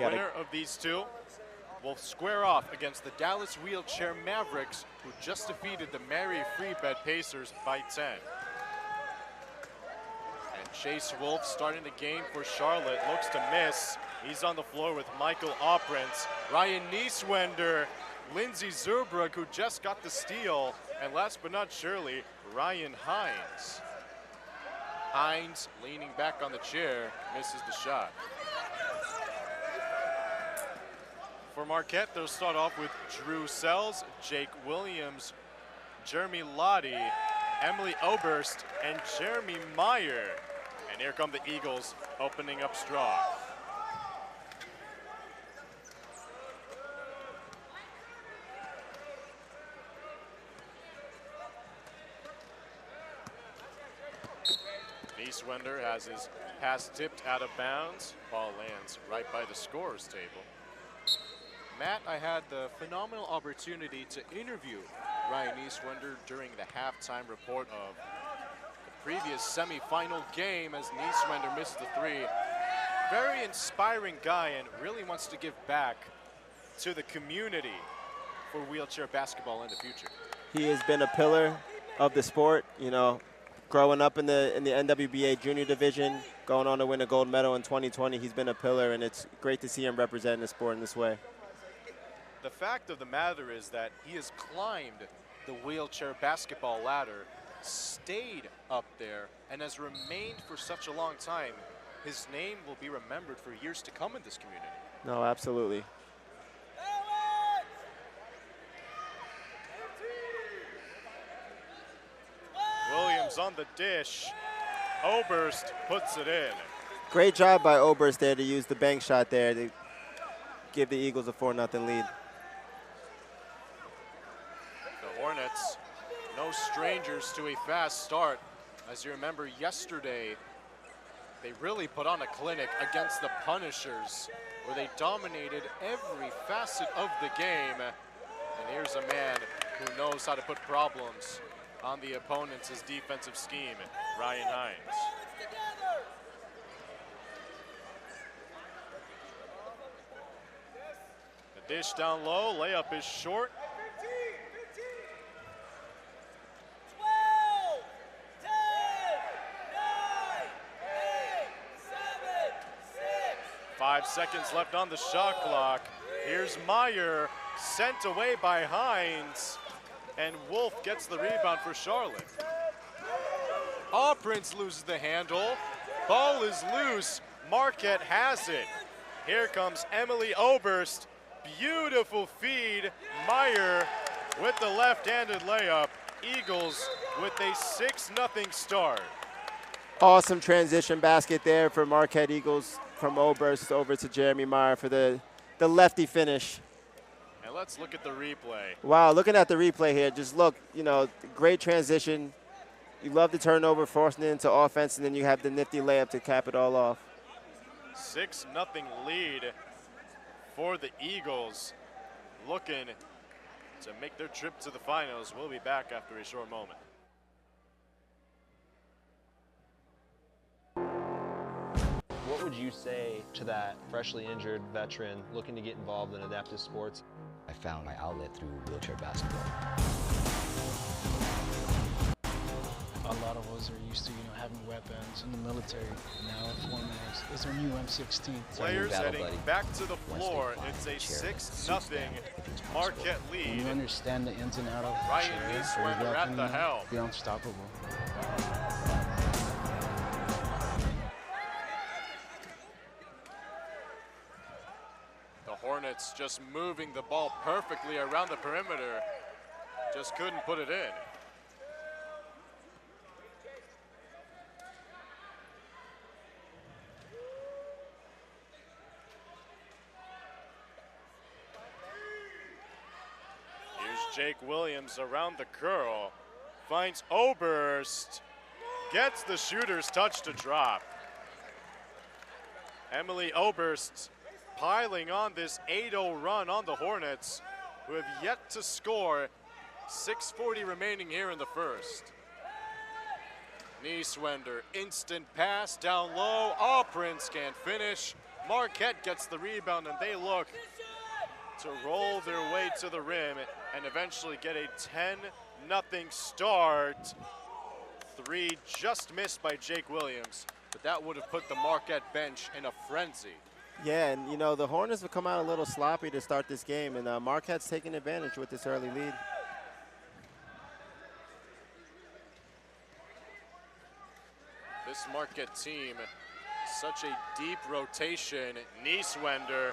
winner of these two will square off against the Dallas Wheelchair Mavericks, who just defeated the Mary Free Bed Pacers by 10. And Chase Wolf starting the game for Charlotte, looks to miss. He's on the floor with Michael Oprentz, Ryan Nieswender, Lindsey Zurbrugg, who just got the steal, and last but not surely, Ryan Hines. Hines, leaning back on the chair, misses the shot. For Marquette, they'll start off with Drew Sells, Jake Williams, Jeremy Lottie, Emily Oberst, and Jeremy Meyer. And here come the Eagles opening up strong. Nieswender has his pass tipped out of bounds. Ball lands right by the scorer's table. Matt, I had the phenomenal opportunity to interview Ryan Nieswender during the halftime report of the previous semifinal game as Nieswender missed the three. Very inspiring guy and really wants to give back to the community for wheelchair basketball in the future. He has been a pillar of the sport, you know, growing up in the NWBA junior division, going on to win a gold medal in 2020. He's been a pillar, and it's great to see him representing the sport in this way. The fact of the matter is that he has climbed the wheelchair basketball ladder, stayed up there, and has remained for such a long time. His name will be remembered for years to come in this community. No, absolutely. Williams on the dish. Oberst puts it in. Great job by Oberst there to use the bank shot there to give the Eagles a 4-0 lead. The Hornets, no strangers to a fast start. As you remember yesterday, they really put on a clinic against the Punishers, where they dominated every facet of the game. And here's a man who knows how to put problems on the opponent's defensive scheme, Ryan Hines. The dish down low, layup is short. 12, 10, 9, 8, 7, 6. 5 seconds left on the shot clock. Here's Meyer, sent away by Hines, and Wolf gets the rebound for Charlotte. Oprentz loses the handle. Ball is loose. Marquette has it. Here comes Emily Oberst. Beautiful feed. Meyer with the left-handed layup. Eagles with a 6-0 start. Awesome transition basket there for Marquette Eagles from Oberst over to Jeremy Meyer for the lefty finish. And let's look at the replay. Wow, looking at the replay here, just look, you know, great transition. You love the turnover, forcing it into offense, and then you have the nifty layup to cap it all off. 6-0 lead for the Eagles, looking to make their trip to the finals. We'll be back after a short moment. What would you say to that freshly injured veteran looking to get involved in adaptive sports? I found my outlet through wheelchair basketball. A lot of us are used to, having weapons in the military. Now Hornets is our new M16. Players heading back to the floor. It's a 6-0 Marquette lead. When you understand the ins and outs of Ryan Nieswender at the helm. Be unstoppable. The Hornets just moving the ball perfectly around the perimeter. Just couldn't put it in. Jake Williams around the curl, finds Oberst, gets the shooter's touch to drop. Emily Oberst piling on this 8-0 run on the Hornets, who have yet to score. 6:40 remaining here in the first. Nieswender, instant pass down low. Oprentz can't finish. Marquette gets the rebound, and they look to roll their way to the rim and eventually get a 10-0 start. Three just missed by Jake Williams, but that would have put the Marquette bench in a frenzy. Yeah, and you know, the Hornets have come out a little sloppy to start this game, and Marquette's taking advantage with this early lead. This Marquette team, such a deep rotation. Nieswender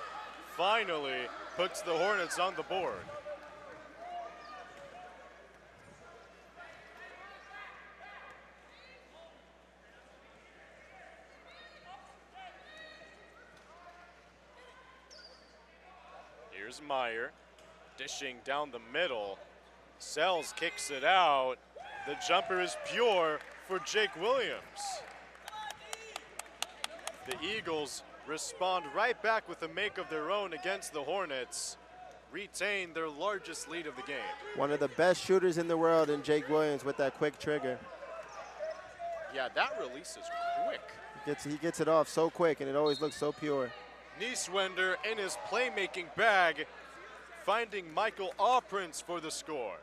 finally puts the Hornets on the board. Here's Meyer, dishing down the middle. Sells kicks it out. The jumper is pure for Jake Williams. The Eagles respond right back with a make of their own against the Hornets, retain their largest lead of the game. One of the best shooters in the world in Jake Williams with that quick trigger. Yeah, that release is quick. He gets it off so quick, and it always looks so pure. Nieswender in his playmaking bag, finding Michael Allprince for the score.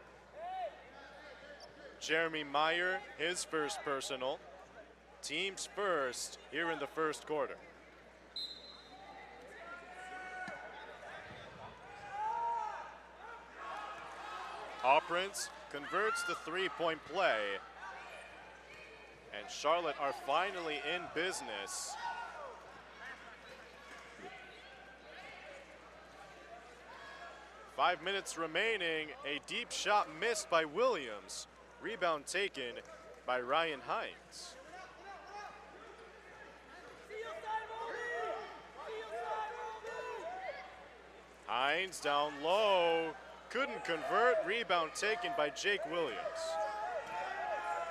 Jeremy Meyer, his first personal. Team's first here in the first quarter. Allprince converts the three-point play. And Charlotte are finally in business. Five minutes remaining. A deep shot missed by Williams. Rebound taken by Ryan Hines. Hines down low. Couldn't convert. Rebound taken by Jake Williams.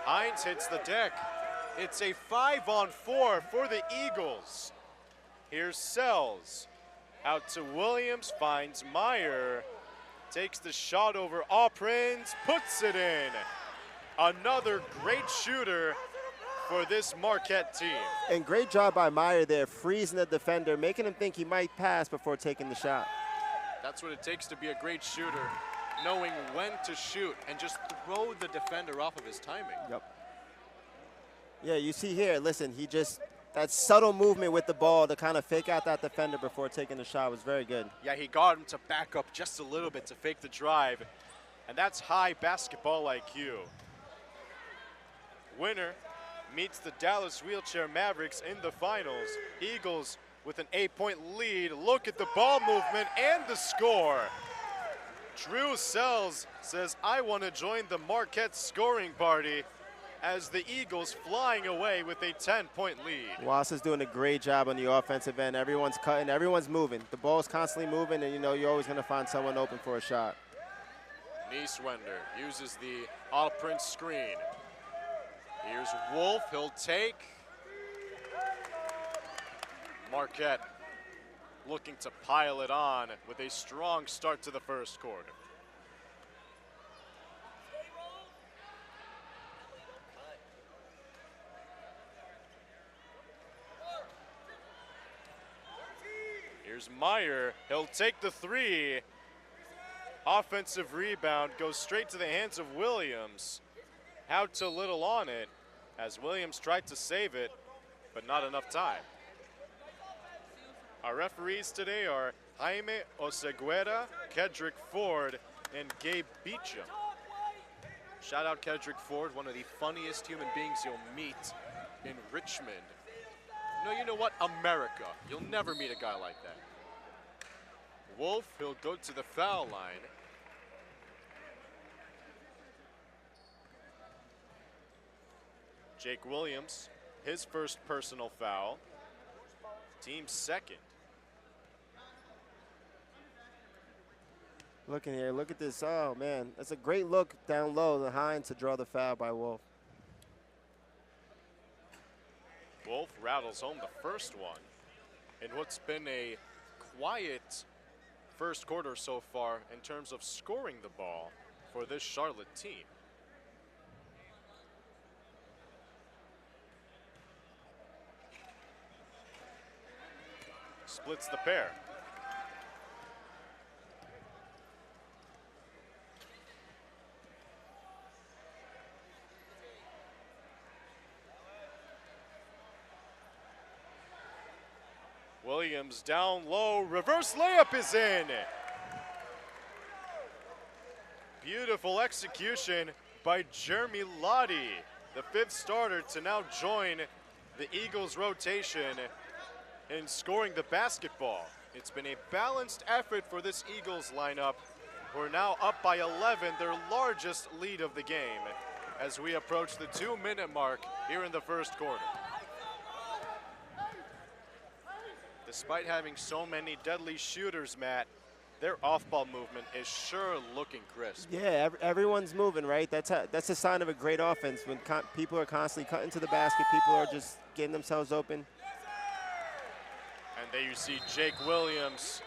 Hines hits the deck. It's a 5-on-4 for the Eagles. Here's Sells. Out to Williams, finds Meyer. Takes the shot over Allprince, puts it in. Another great shooter for this Marquette team. And great job by Meyer there, freezing the defender, making him think he might pass before taking the shot. That's what it takes to be a great shooter, knowing when to shoot and just throw the defender off of his timing. Yep. Yeah, you see here, listen, that subtle movement with the ball to kind of fake out that defender before taking the shot was very good. Yeah, he got him to back up just a little bit to fake the drive, and that's high basketball IQ. Winner meets the Dallas Wheelchair Mavericks in the finals. Eagles with an 8-point lead. Look at the ball movement and the score. Drew Sells says, I want to join the Marquette scoring party, as the Eagles flying away with a 10-point lead. WASA's doing a great job on the offensive end. Everyone's cutting, everyone's moving. The ball's constantly moving, and you know you're always going to find someone open for a shot. Nieswender uses the Allprince screen. Here's Wolf, he'll take. Marquette looking to pile it on with a strong start to the first quarter. Here's Meyer, he'll take the three. Offensive rebound goes straight to the hands of Williams. How to little on it, as Williams tried to save it, but not enough time. Our referees today are Jaime Oseguera, Kedrick Ford, and Gabe Beecham. Shout out Kedrick Ford, one of the funniest human beings you'll meet in Richmond. No, you know what? America. You'll never meet a guy like that. Wolf, he'll go to the foul line. Jake Williams, his first personal foul. Team's second. Looking here, look at this. Oh, man. That's a great look down low to Hines to draw the foul by Wolf. Wolf rattles home the first one in what's been a quiet first quarter so far in terms of scoring the ball for this Charlotte team. splits the pair. Williams down low, reverse layup is in. Beautiful execution by Jeremy Lottie, the 5th starter to now join the Eagles rotation in scoring the basketball. It's been a balanced effort for this Eagles lineup, who are now up by 11, their largest lead of the game, as we approach the 2-minute mark here in the first quarter. Despite having so many deadly shooters, Matt, their off-ball movement is sure looking crisp. Yeah, everyone's moving, right? That's a sign of a great offense when people are constantly cutting to the basket. People are just getting themselves open. And there you see Jake Williams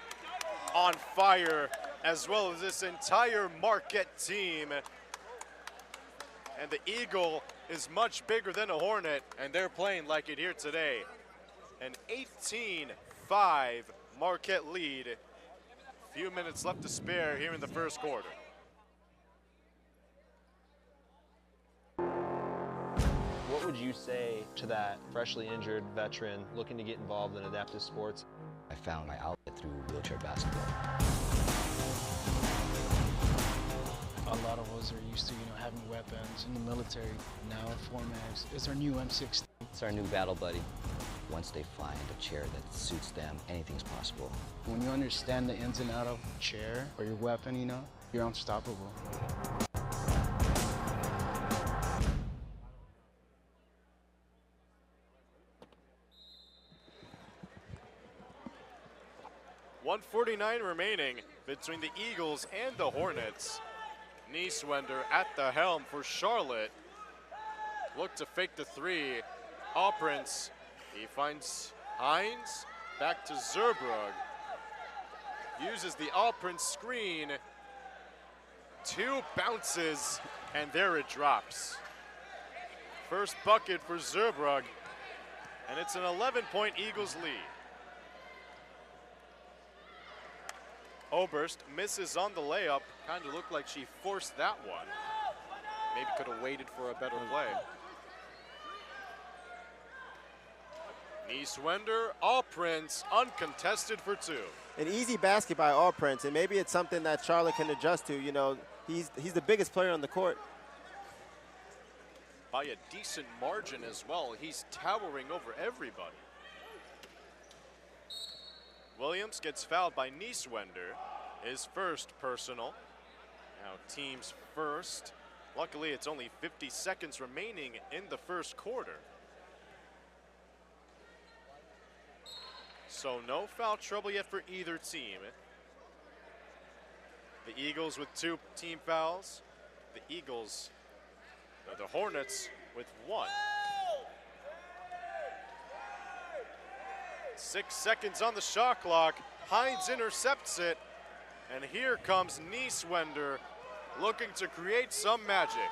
on fire, as well as this entire Marquette team. And the Eagle is much bigger than a Hornet, and they're playing like it here today. An 18-5 Marquette lead. Few minutes left to spare here in the first quarter. What would you say to that freshly injured veteran looking to get involved in adaptive sports? I found my outlet through wheelchair basketball. A lot of us are used to, having weapons in the military. Now Formax is our new M16. It's our new battle buddy. Once they find a chair that suits them, anything's possible. When you understand the ins and outs of a chair or your weapon, you're unstoppable. .149 remaining between the Eagles and the Hornets. Nieswender at the helm for Charlotte. Look to fake the three. Allprince, he finds Hines, back to Zerbrug. Uses the Allprince screen. 2 bounces, and there it drops. First bucket for Zerbrug, and it's an 11-point Eagles lead. Oberst misses on the layup. Kind of looked like she forced that one. Maybe could have waited for a better play. Nieswender, Allprince, uncontested for 2. An easy basket by Allprince, and maybe it's something that Charlotte can adjust to. He's the biggest player on the court. By a decent margin as well. He's towering over everybody. Williams gets fouled by Nieswender, his first personal. Now team's first. Luckily, it's only 50 seconds remaining in the first quarter. So no foul trouble yet for either team. The Eagles with 2 team fouls. The Hornets with 1. 6 seconds on the shot clock. Hines intercepts it. And here comes Nieswender looking to create some magic.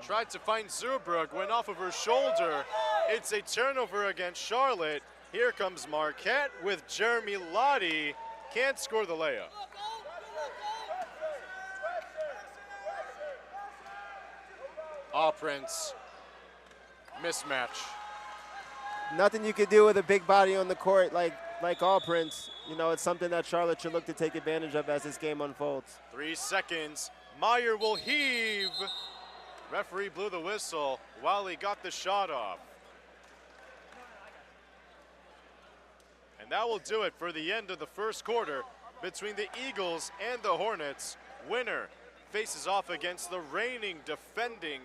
Tried to find Zerbrug, went off of her shoulder. It's a turnover against Charlotte. Here comes Marquette with Jeremy Lottie. Can't score the layup. Allprince, mismatch. Nothing you could do with a big body on the court like Allprince. It's something that Charlotte should look to take advantage of as this game unfolds. 3 seconds. Meyer will heave. Referee blew the whistle while he got the shot off. And that will do it for the end of the first quarter between the Eagles and the Hornets. Winner faces off against the reigning, defending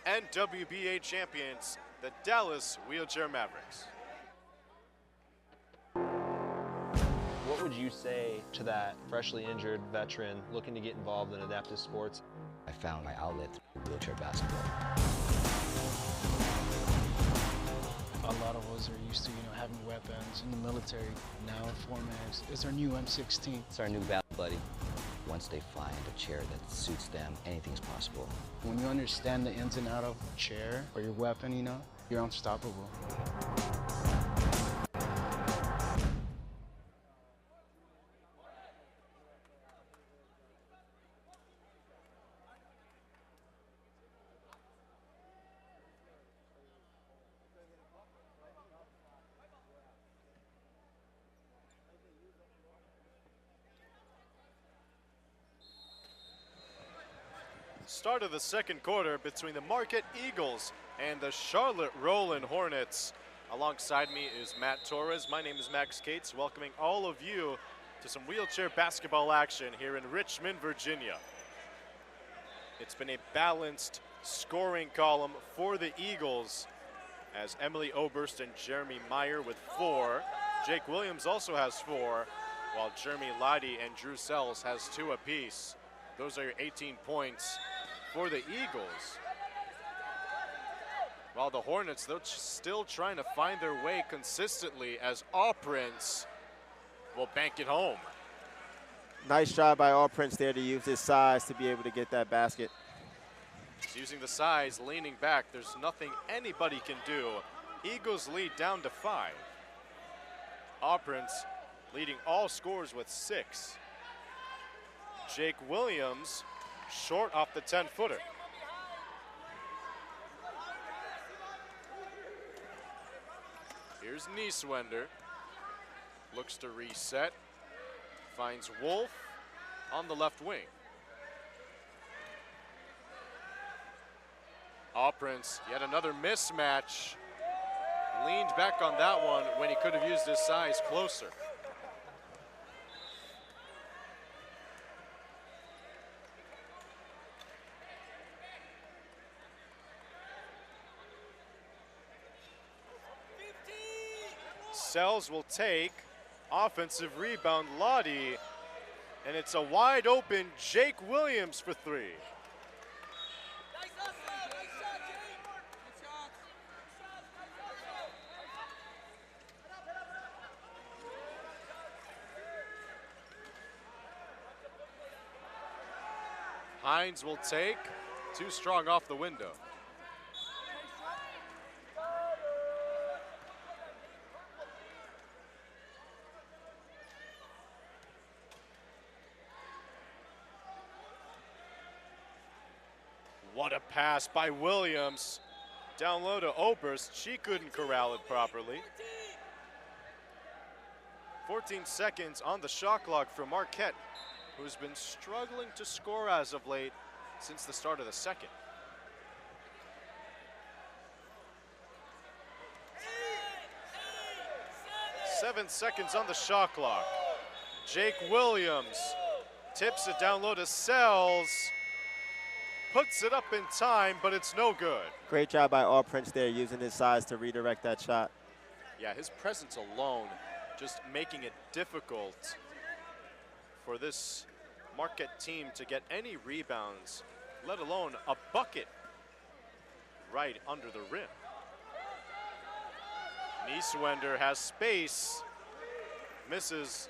NWBA champions, the Dallas Wheelchair Mavericks. What would you say to that freshly injured veteran looking to get involved in adaptive sports? I found my outlet through wheelchair basketball. A lot of us are used to, having weapons in the military. Now Formax is our new M16. It's our new battle buddy. Once they find a chair that suits them, anything's possible. When you understand the ins and outs of a chair or your weapon, you're unstoppable. Start of the second quarter between the Marquette Eagles and the Charlotte Rollin Hornets. Alongside me is Matt Torres. My name is Max Cates, welcoming all of you to some wheelchair basketball action here in Richmond, Virginia. It's been a balanced scoring column for the Eagles as Emily Oberst and Jeremy Meyer with 4. Jake Williams also has 4, while Jeremy Lottie and Drew Sells has 2 apiece. Those are your 18 points for the Eagles. While the Hornets, they're still trying to find their way consistently as Prince will bank it home. Nice job by Prince there to use his size to be able to get that basket. He's using the size, leaning back. There's nothing anybody can do. Eagles lead down to 5. Prince leading all scorers with 6. Jake Williams short off the 10-footer. Here's Nieswender. Looks to reset. Finds Wolf on the left wing. Prince, yet another mismatch. Leaned back on that one when he could have used his size closer. Sells will take offensive rebound, Lottie, and it's a wide open Jake Williams for 3. Hines will take, too strong off the window. What a pass by Williams. Down low to Oberst. She couldn't corral it properly. 14 seconds on the shot clock for Marquette, who's been struggling to score as of late since the start of the second. Seven seconds on the shot clock. Jake Williams tips it down low to Sells. Puts it up in time, but it's no good. Great job by Prince there using his size to redirect that shot. Yeah, his presence alone just making it difficult for this Marquette team to get any rebounds, let alone a bucket right under the rim. Nieswender has space, misses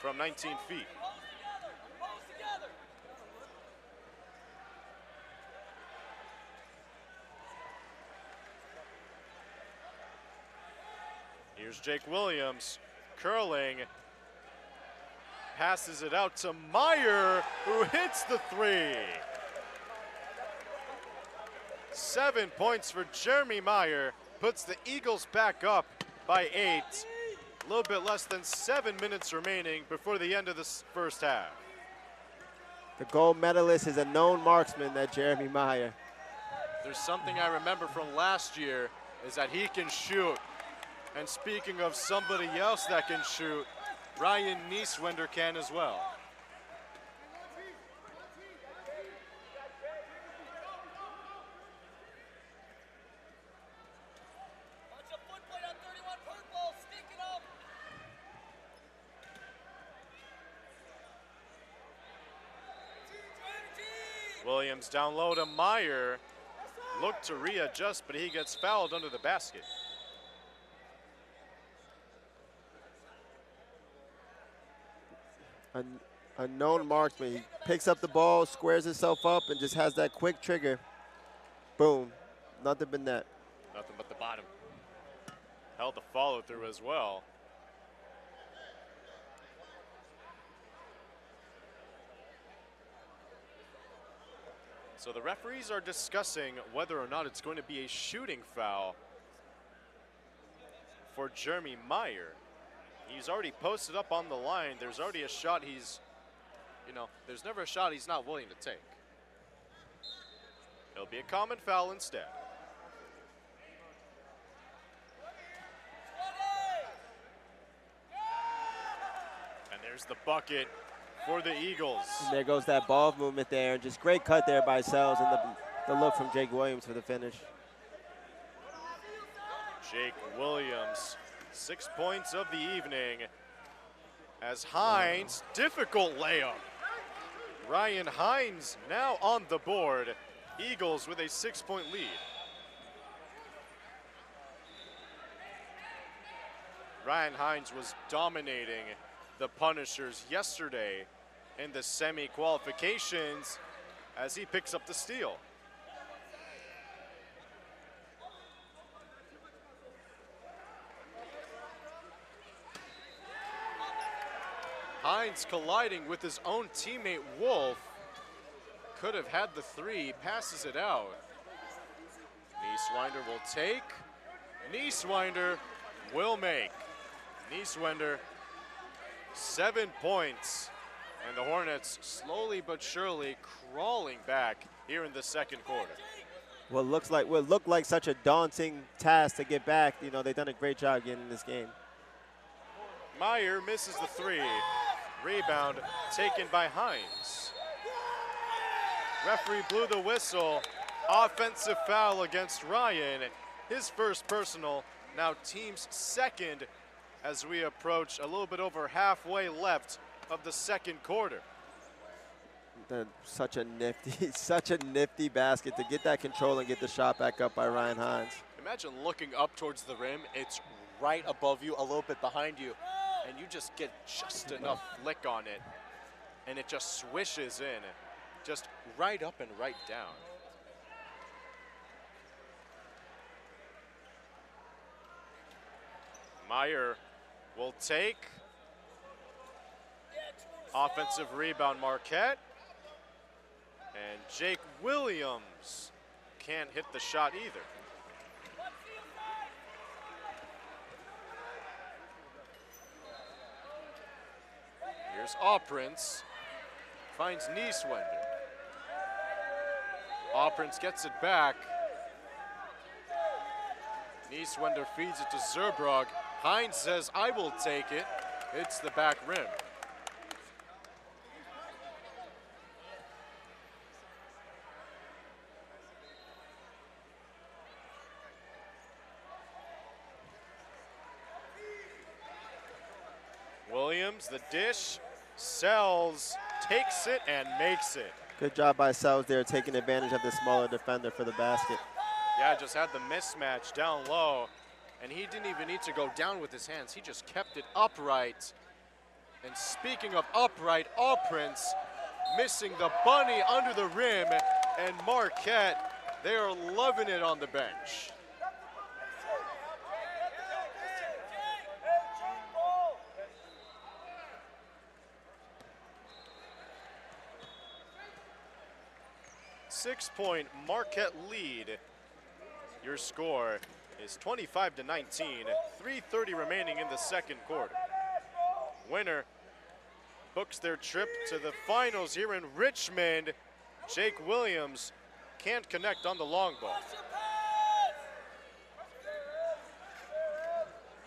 from 19 feet. Here's Jake Williams, curling, passes it out to Meyer, who hits the 3. 7 points for Jeremy Meyer, puts the Eagles back up by 8. A little bit less than 7 minutes remaining before the end of this first half. The gold medalist is a known marksman, that Jeremy Meyer. There's something I remember from last year is that he can shoot. And speaking of somebody else that can shoot, Ryan Nieswender can as well. Williams down low to Meyer. Looked to readjust, but he gets fouled under the basket. A known marksman. He picks up the ball, squares himself up, and just has that quick trigger. Boom. Nothing but net. Nothing but the bottom. Held the follow through as well. So the referees are discussing whether or not it's going to be a shooting foul for Jeremy Meyer. He's already posted up on the line. There's already a shot there's never a shot he's not willing to take. It'll be a common foul instead. And there's the bucket for the Eagles. And there goes that ball movement there. Just great cut there by Sells, and the look from Jake Williams for the finish. Jake Williams, 6 points of the evening. As Hines, difficult layup. Ryan Hines now on the board. Eagles with a 6-point lead. Ryan Hines was dominating the Punishers yesterday in the semi-qualifications as he picks up the steal. Hines colliding with his own teammate Wolf. Could have had the three, passes it out. Nieswinder will take. Nieswinder will make. Nieswinder, 7 points. And the Hornets slowly but surely crawling back here in the second quarter. What looked like such a daunting task to get back. You know, they've done a great job getting in this game. Meyer misses the three. Rebound taken by Hines. Referee blew the whistle. Offensive foul against Ryan. His first personal, now team's second as we approach a little bit over halfway left of the second quarter. Such a nifty basket to get that control and get the shot back up by Ryan Hines. Imagine looking up towards the rim. It's right above you, a little bit behind you, and you just get just enough flick on it, and it just swishes in, just right up and right down. Meyer will take. Offensive rebound, Marquette. And Jake Williams can't hit the shot either. Here's Prince, finds Nieswinder. Prince gets it back. Nieswinder feeds it to Zerbrug. Hines says, I will take it. It's the back rim. Williams, the dish, Sells, takes it and makes it. Good job by Sells there, taking advantage of the smaller defender for the basket. Yeah, just had the mismatch down low, and he didn't even need to go down with his hands. He just kept it upright. And speaking of upright, Prince missing the bunny under the rim, and Marquette, they are loving it on the bench. Six-point Marquette lead. Your score is 25-19, 3:30 remaining in the second quarter. Winner books their trip to the finals here in Richmond. Jake Williams can't connect on the long ball.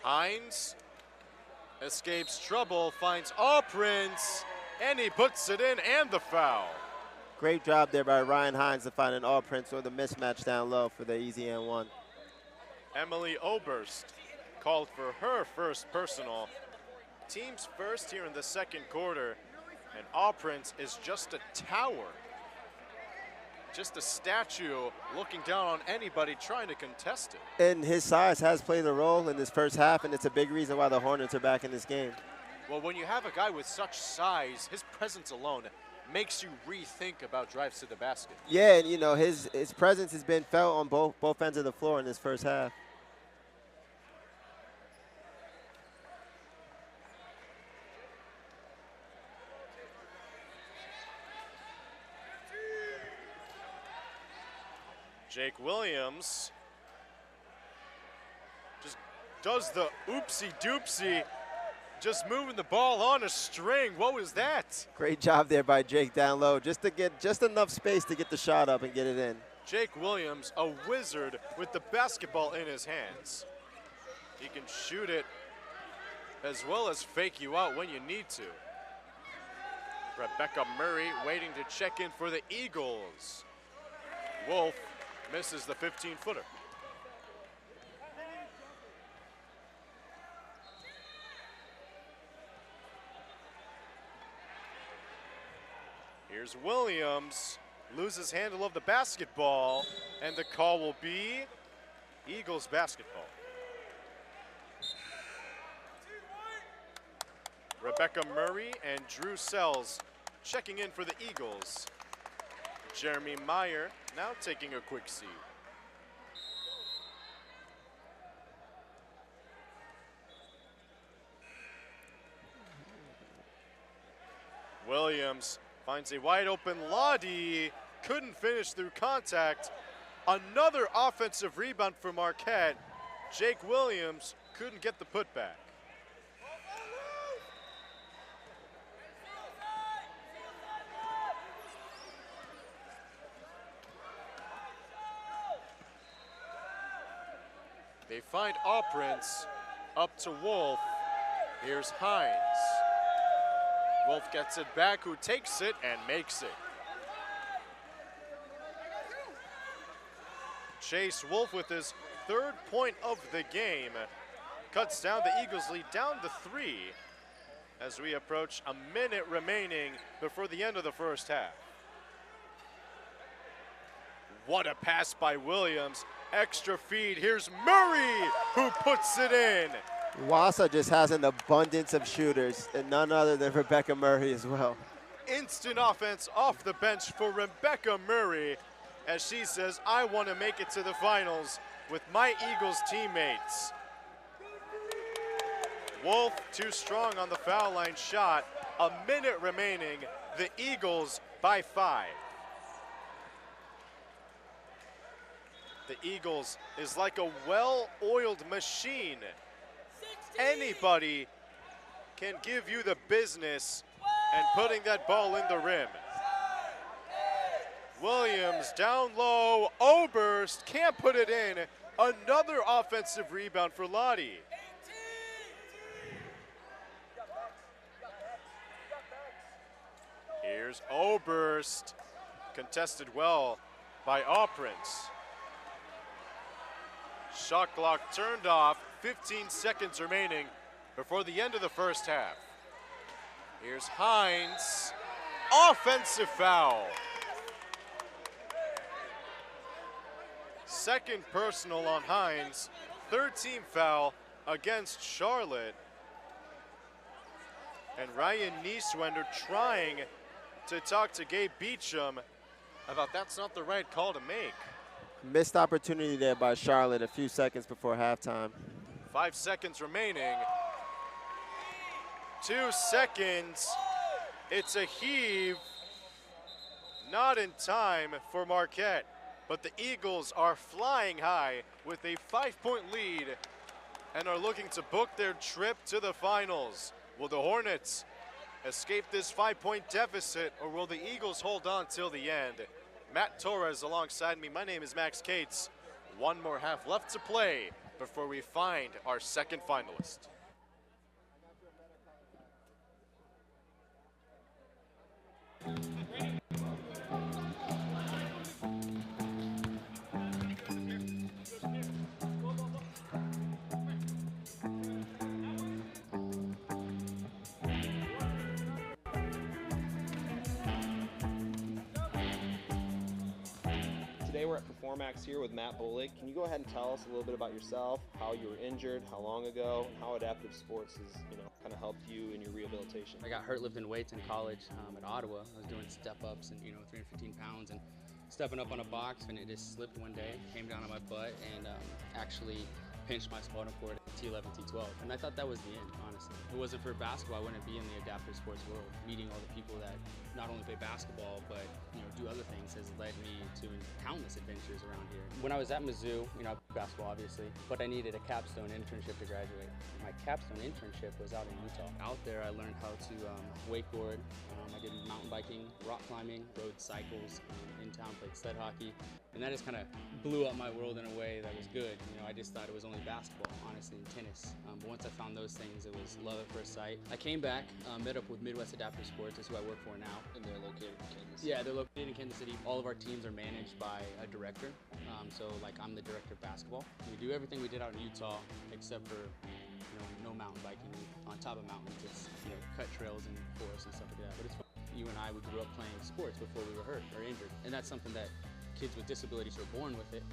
Hines escapes trouble, finds Prince, and he puts it in and the foul. Great job there by Ryan Hines to find an Prince with a mismatch down low for the easy and one. Emily Oberst called for her first personal. Team's first here in the second quarter, and Prince is just a tower. Just a statue looking down on anybody trying to contest it. And his size has played a role in this first half, and it's a big reason why the Hornets are back in this game. Well, when you have a guy with such size, his presence alone makes you rethink about drives to the basket. Yeah, and you know, his presence has been felt on both ends of the floor in this first half. Jake Williams just does the oopsie-doopsie, just moving the ball on a string. What was that? Great job there by Jake down low, just to get just enough space to get the shot up and get it in. Jake Williams, a wizard with the basketball in his hands. He can shoot it as well as fake you out when you need to. Rebecca Murray waiting to check in for the Eagles. Wolf misses the 15-footer. Here's Williams, loses handle of the basketball, and the call will be Eagles basketball. Rebecca Murray and Drew Sells checking in for the Eagles. Jeremy Meyer now taking a quick seat. Williams finds a wide open Lottie, couldn't finish through contact. Another offensive rebound for Marquette. Jake Williams couldn't get the putback. They find Prince up to Wolf. Here's Hines. Wolf gets it back, who takes it and makes it. Chase Wolf with his 3rd point of the game cuts down the Eagles lead down to 3 as we approach a minute remaining before the end of the first half. What a pass by Williams. Extra feed. Here's Murray who puts it in. WASA just has an abundance of shooters, and none other than Rebecca Murray as well. Instant offense off the bench for Rebecca Murray as she says, I want to make it to the finals with my Eagles teammates. Wolf too strong on the foul line shot. A minute remaining. The Eagles by 5. The Eagles is like a well-oiled machine. Anybody can give you the business and putting that ball in the rim. Williams down low, Oberst can't put it in. Another offensive rebound for Lottie. Here's Oberst, contested well by Prince. Shot clock turned off, 15 seconds remaining before the end of the first half. Here's Hines, offensive foul. Second personal on Hines, 3rd team foul against Charlotte. And Ryan Nieswender trying to talk to Gabe Beecham about that's not the right call to make. Missed opportunity there by Charlotte a few seconds before halftime. 5 seconds remaining. 2 seconds. It's a heave. Not in time for Marquette, but the Eagles are flying high with a 5-point lead and are looking to book their trip to the finals. Will the Hornets escape this 5-point deficit, or will the Eagles hold on till the end? Matt Torres alongside me. My name is Max Cates. One more half left to play before we find our second finalist. Today we're at Performax here with Matt Bullock. Can you go ahead and tell us a little bit about yourself, how you were injured, how long ago, and how adaptive sports has, kind of helped you in your rehabilitation? I got hurt lifting weights in college at Ottawa. I was doing step-ups and 315 pounds and stepping up on a box, and it just slipped one day, came down on my butt, and actually pinched my spinal cord at T11, T12. And I thought that was the end, honestly. If it wasn't for basketball, I wouldn't be in the adaptive sports world. Meeting all the people that not only play basketball, but do other things has led me to countless adventures around here. When I was at Mizzou, I played basketball obviously, but I needed a capstone internship to graduate. My capstone internship was out in Utah. Out there I learned how to wakeboard. I did mountain biking, rock climbing, rode cycles, in town played sled hockey, and that just kind of blew up my world in a way that was good. I just thought it was only basketball, honestly, and tennis. But once I found those things, it was love at first sight. I came back, met up with Midwest Adaptive Sports, that's who I work for now. And they're located in Kansas City. Yeah, they're located in Kansas City. All of our teams are managed by a director. So like I'm the director of basketball. We do everything we did out in Utah, except for no mountain biking on top of mountains. It's cut trails and forests and stuff like that. But it's fun. You and I, we grew up playing sports before we were hurt or injured, and that's something that kids with disabilities who are born with it,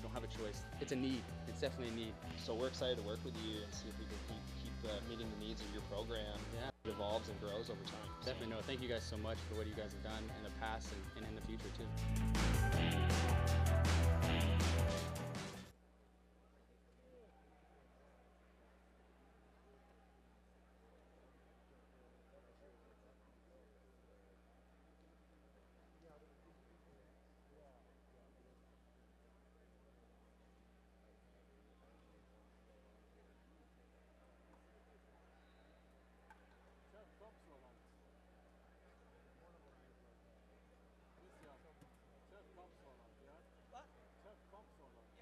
don't have a choice. It's a need. It's definitely a need. So we're excited to work with you and see if we can keep meeting the needs of your program. Yeah. It evolves and grows over time. Definitely. No, thank you guys so much for what you guys have done in the past and in the future too. What?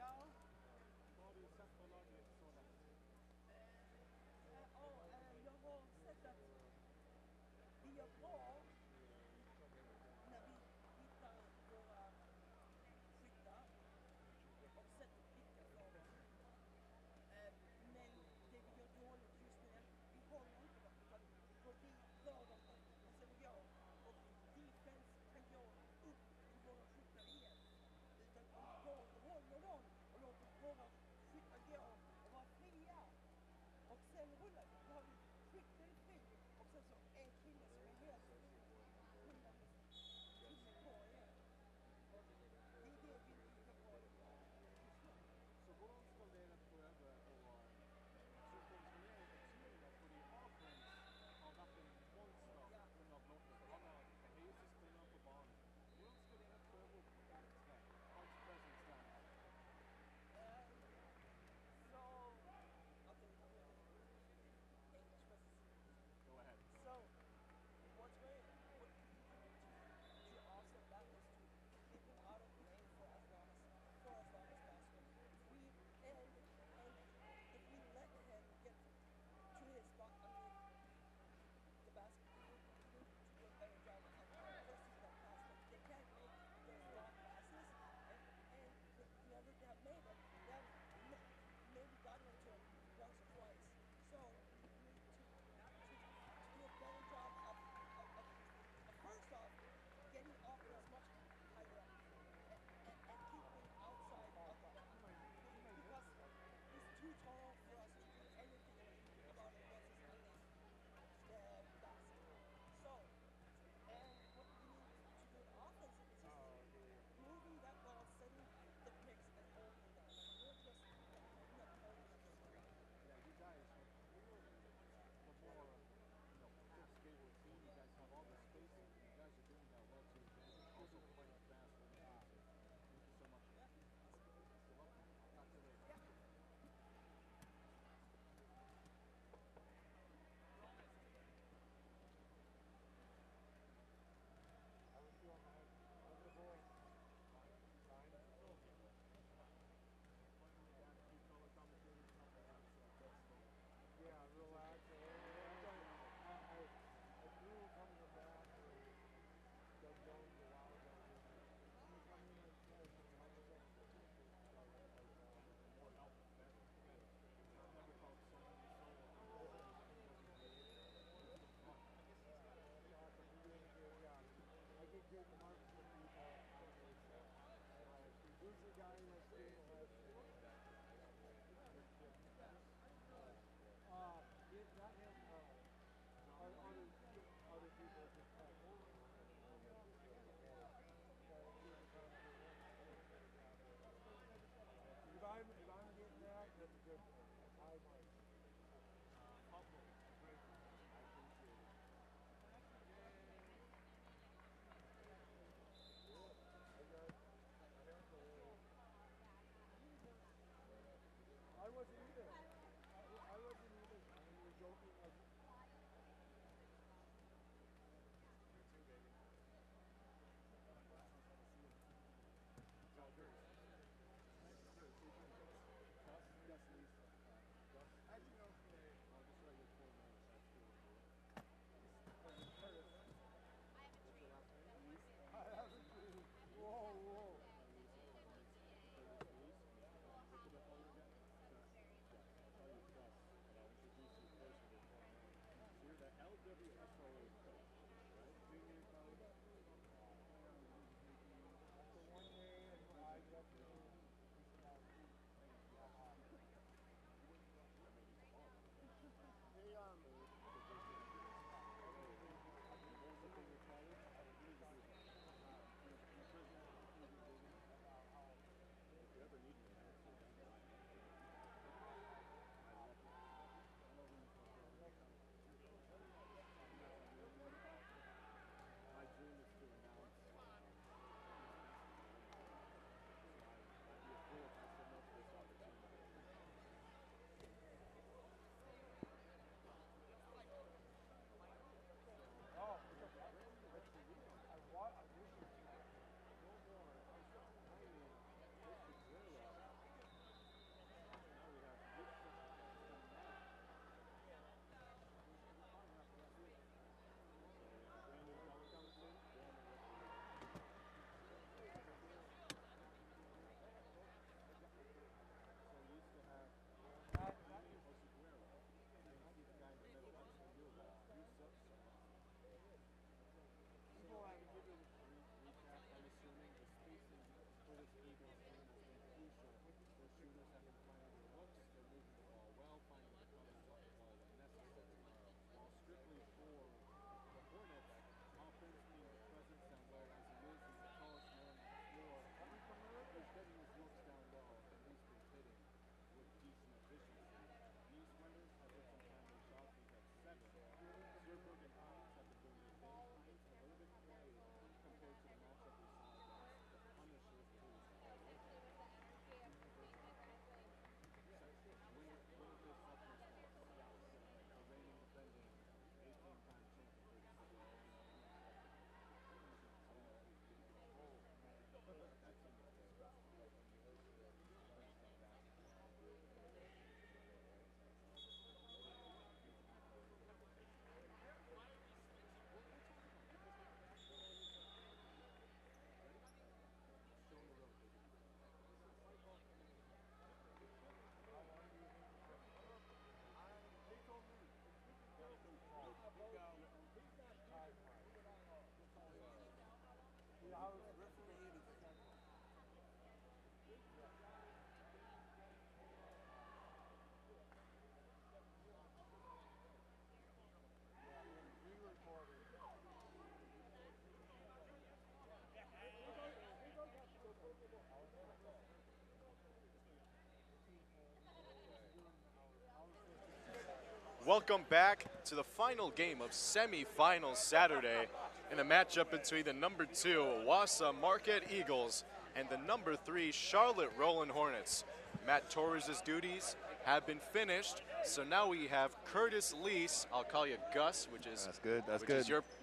Welcome back to the final game of semifinals Saturday in a matchup between the number 2 WASA Marquette Eagles and the number 3 Charlotte Rollin Hornets. Matt Torres' duties have been finished, so now we have Curtis Lease, I'll call you Gus, which is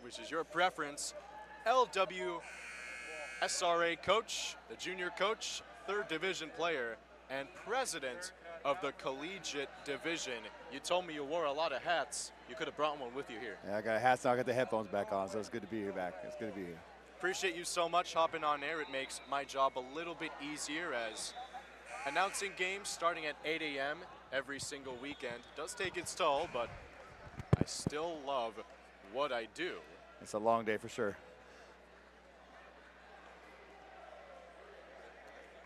which is your preference, LW SRA coach, the junior coach, 3rd division player, and president of the collegiate division. You told me you wore a lot of hats. You could have brought one with you here. Yeah, I got hats now. I got the headphones back on, so it's good to be here back. It's good to be here. Appreciate you so much hopping on air. It makes my job a little bit easier, as announcing games starting at 8 a.m. every single weekend does take its toll, but I still love what I do. It's a long day for sure.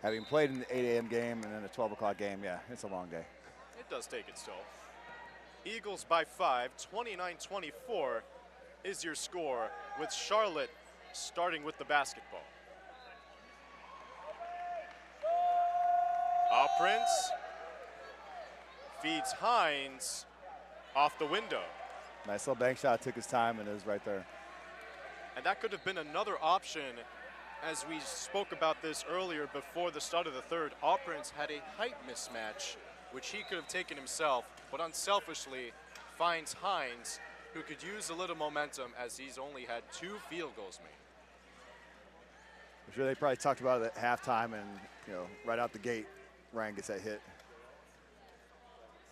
Having played in the 8 a.m. game and then a 12 o'clock game, yeah, it's a long day. It does take its toll. Eagles by 5, 29-24 is your score, with Charlotte starting with the basketball. Prince feeds Hines off the window. Nice little bank shot, took his time, and it was right there. And that could have been another option, as we spoke about this earlier before the start of the third. Prince had a height mismatch, which he could have taken himself, but unselfishly finds Hines, who could use a little momentum, as he's only had 2 field goals made. I'm sure they probably talked about it at halftime, and right out the gate, Ryan gets that hit.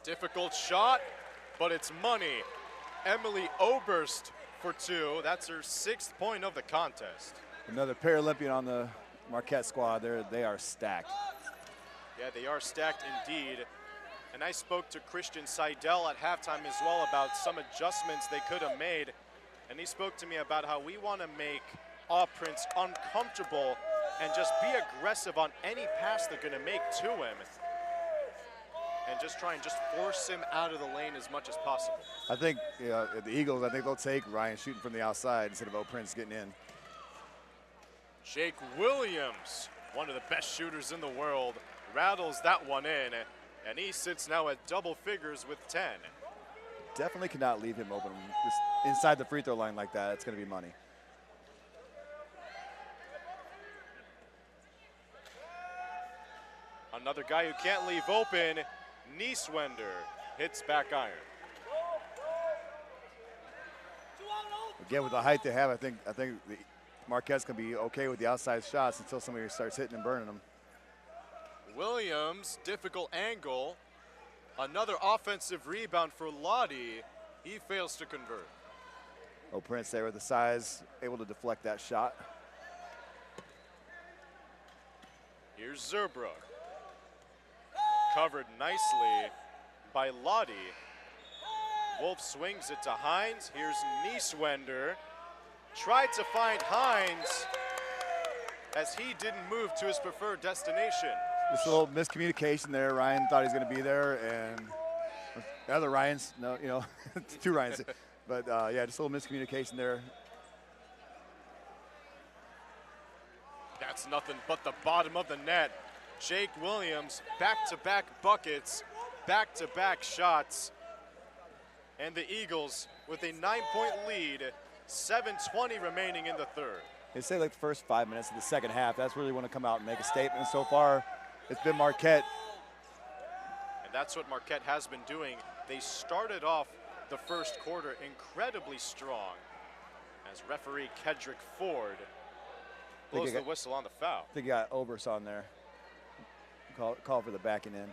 Difficult shot, but it's money. Emily Oberst for 2. That's her 6th point of the contest. Another Paralympian on the Marquette squad. They are stacked. Yeah, they are stacked indeed. And I spoke to Christian Seidel at halftime as well about some adjustments they could have made. And he spoke to me about how we want to make Prince uncomfortable and just be aggressive on any pass they're going to make to him. And just try and just force him out of the lane as much as possible. I think the Eagles, I think they'll take Ryan shooting from the outside instead of Prince getting in. Jake Williams, one of the best shooters in the world, rattles that one in, and he sits now at double figures with 10. Definitely cannot leave him open. Just inside the free throw line like that, it's going to be money. Another guy who can't leave open, Nieswender, hits back iron. Again, with the height they have, I think the Marquette's going to be okay with the outside shots until somebody starts hitting and burning them. Williams, difficult angle. Another offensive rebound for Lottie. He fails to convert. Prince there with the size, able to deflect that shot. Here's Zerbrook. Covered nicely by Lottie. Wolf swings it to Hines. Here's Nieswender. Tried to find Hines as he didn't move to his preferred destination. Just a little miscommunication there. Ryan thought he was going to be there, and the other Ryans, no, 2 Ryans. But yeah, just a little miscommunication there. That's nothing but the bottom of the net. Jake Williams, back-to-back buckets, back-to-back shots. And the Eagles with a 9-point lead, 7:20 remaining in the third. They say like the first 5 minutes of the second half, that's really want to come out and make a statement. So far, it's been Marquette. And that's what Marquette has been doing. They started off the first quarter incredibly strong, as referee Kedrick Ford blows the whistle on the foul. I think you got Oberst on there. Call for the backing in.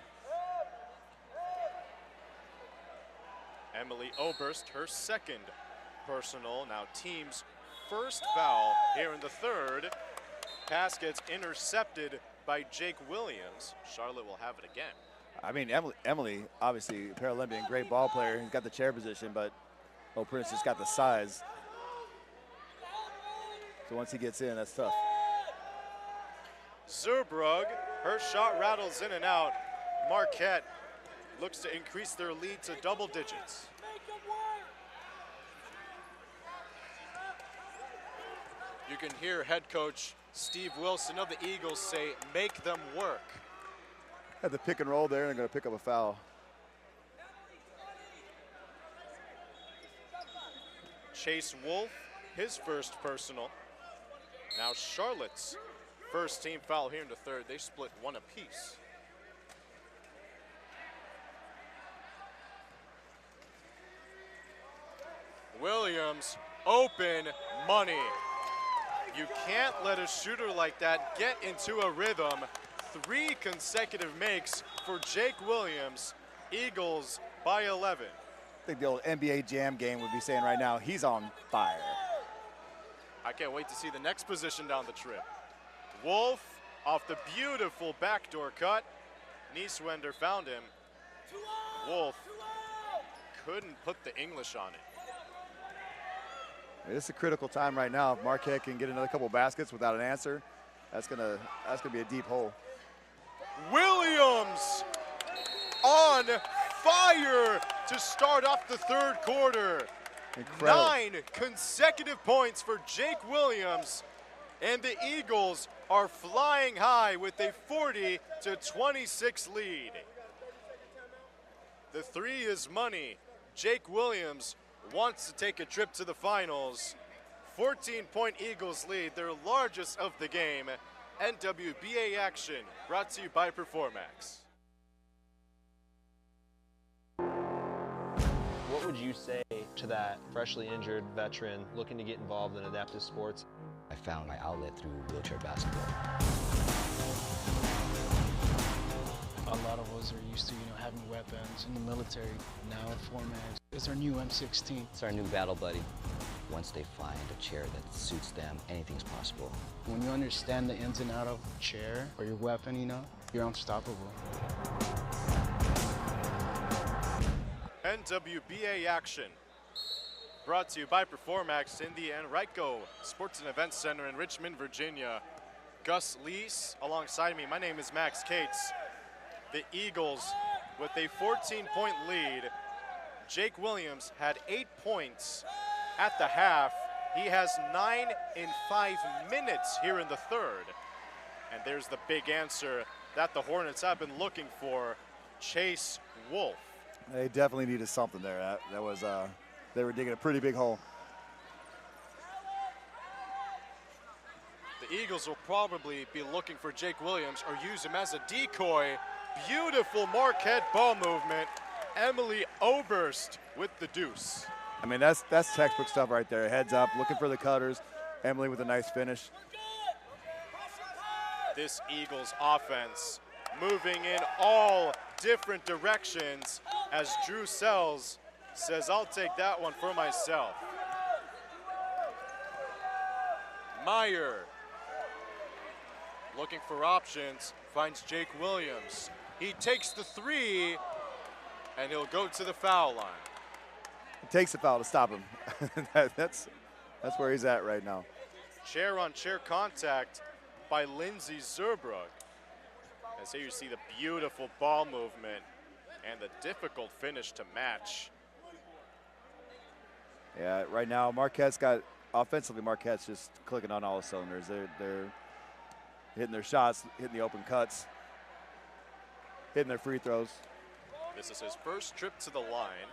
Emily Oberst, her 2nd personal, now team's first foul here in the third. Pass gets intercepted by Jake Williams. Charlotte will have it again. I mean, Emily obviously Paralympian, great ball player. He's got the chair position, but Prince just got the size. So once he gets in, that's tough. Zerbrug, her shot rattles in and out. Marquette looks to increase their lead to double digits. You can hear head coach Steve Wilson of the Eagles say, make them work. Had the pick and roll there, and they're going to pick up a foul. Chase Wolf, his first personal. Now Charlotte's first team foul here in the third. They split one apiece. Williams, open money. You can't let a shooter like that get into a rhythm. 3 consecutive makes for Jake Williams. Eagles by 11. I think the old NBA Jam game would be saying right now, he's on fire. I can't wait to see the next position down the trip. Wolf off the beautiful backdoor cut. Nieswender found him. Wolf couldn't put the English on it. This is a critical time right now. If Marquette can get another couple baskets without an answer, that's gonna be a deep hole. Williams on fire to start off the third quarter. Incredible. 9 consecutive points for Jake Williams, and the Eagles are flying high with a 40-26 lead. The 3 is money. Jake Williams wants to take a trip to the finals. 14-point Eagles lead, their largest of the game. NWBA action brought to you by Performax. What would you say to that freshly injured veteran looking to get involved in adaptive sports? I found my outlet through wheelchair basketball. A lot of us are used to, having weapons in the military. Now Formax is our new M16. It's our new battle buddy. Once they find a chair that suits them, anything's possible. When you understand the ins and outs of a chair or your weapon, you're unstoppable. NWBA action brought to you by Performax in the Enrico Sports and Events Center in Richmond, Virginia. Gus Lees alongside me. My name is Max Cates. The Eagles with a 14-point lead. Jake Williams had 8 points at the half. He has 9 in 5 minutes here in the third. And there's the big answer that the Hornets have been looking for, Chase Wolf. They definitely needed something there. That was they were digging a pretty big hole. The Eagles will probably be looking for Jake Williams or use him as a decoy. Beautiful Marquette ball movement. Emily Oberst with the deuce. I mean, that's textbook stuff right there. Heads up, looking for the cutters. Emily with a nice finish. This Eagles offense moving in all different directions as Drew Sells says, I'll take that one for myself. Meyer looking for options, finds Jake Williams. He takes the 3, and he'll go to the foul line. It takes a foul to stop him. That's where he's at right now. Chair-on-chair contact by Lindsay Zerbrug. As here you see the beautiful ball movement and the difficult finish to match. Yeah, right now Marquette's got, offensively Marquette's just clicking on all the cylinders. They're hitting their shots, hitting the open cuts, hitting their free throws. This is his first trip to the line.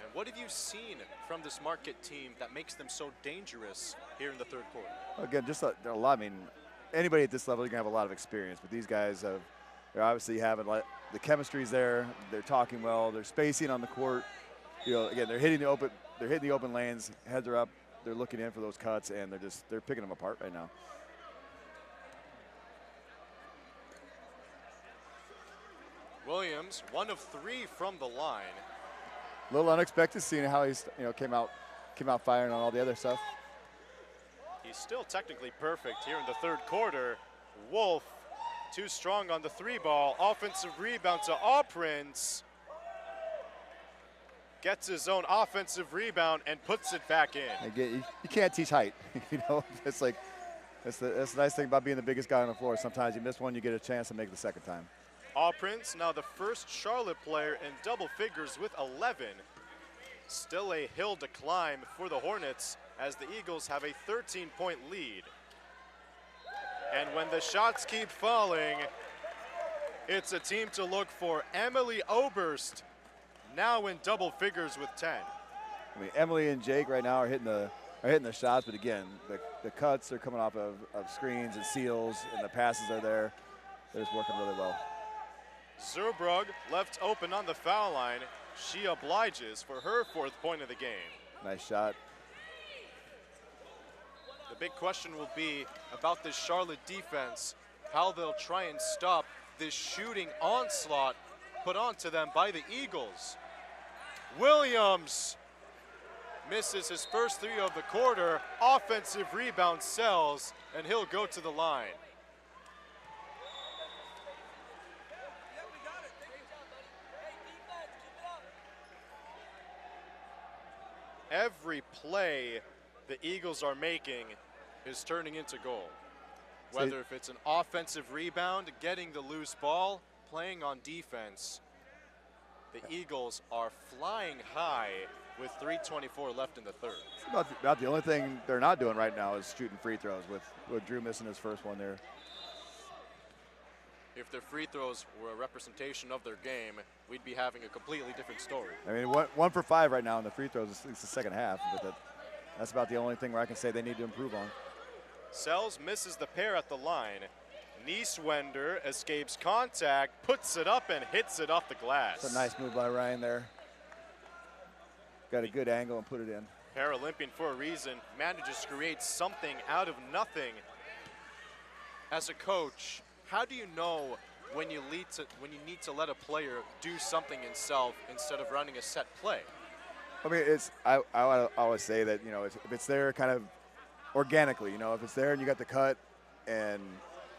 And what have you seen from this Marquette team that makes them so dangerous here in the third quarter? Again, just a lot. I mean, anybody at this level, you're going to have a lot of experience. But these guys, they're obviously having, the chemistry's there. They're talking well. They're spacing on the court. Again, they're hitting the open lanes. Heads are up. They're looking in for those cuts, and they're picking them apart right now. Williams, 1 of 3 from the line. A little unexpected seeing how he's came out firing on all the other stuff. He's still technically perfect here in the third quarter. Wolf, too strong on the 3 ball. Offensive rebound to Prince. Gets his own offensive rebound and puts it back in. Again, you can't teach height. It's like That's the nice thing about being the biggest guy on the floor. Sometimes you miss one, you get a chance to make it the second time. All Prince now the first Charlotte player in double figures with 11. Still a hill to climb for the Hornets as the Eagles have a 13-point lead. And when the shots keep falling, it's a team to look for. Emily Oberst now in double figures with 10. I mean, Emily and Jake right now are hitting the shots, but again, the cuts are coming off of screens and seals, and the passes are there. They're just working really well. Zerbrug left open on the foul line. She obliges for her 4th point of the game. Nice shot. The big question will be about this Charlotte defense, how they'll try and stop this shooting onslaught put onto them by the Eagles. Williams misses his first 3 of the quarter. Offensive rebound sells, and he'll go to the line. Every play the Eagles are making is turning into goal. Whether if it's an offensive rebound, getting the loose ball, playing on defense, the Eagles are flying high with 3:24 left in the third. About the only thing they're not doing right now is shooting free throws with Drew missing his first one there. If their free throws were a representation of their game, we'd be having a completely different story. I mean, 1 for 5 right now in the free throws. It's the second half, but that's about the only thing where I can say they need to improve on. Sells misses the pair at the line. Nieswender escapes contact, puts it up, and hits it off the glass. It's a nice move by Ryan there. Got a good angle and put it in. Paralympian for a reason, manages to create something out of nothing. As a coach, how do you know when you need to let a player do something himself instead of running a set play? I mean, I always say that, you know, if it's there kind of organically, you know, if it's there and you got the cut and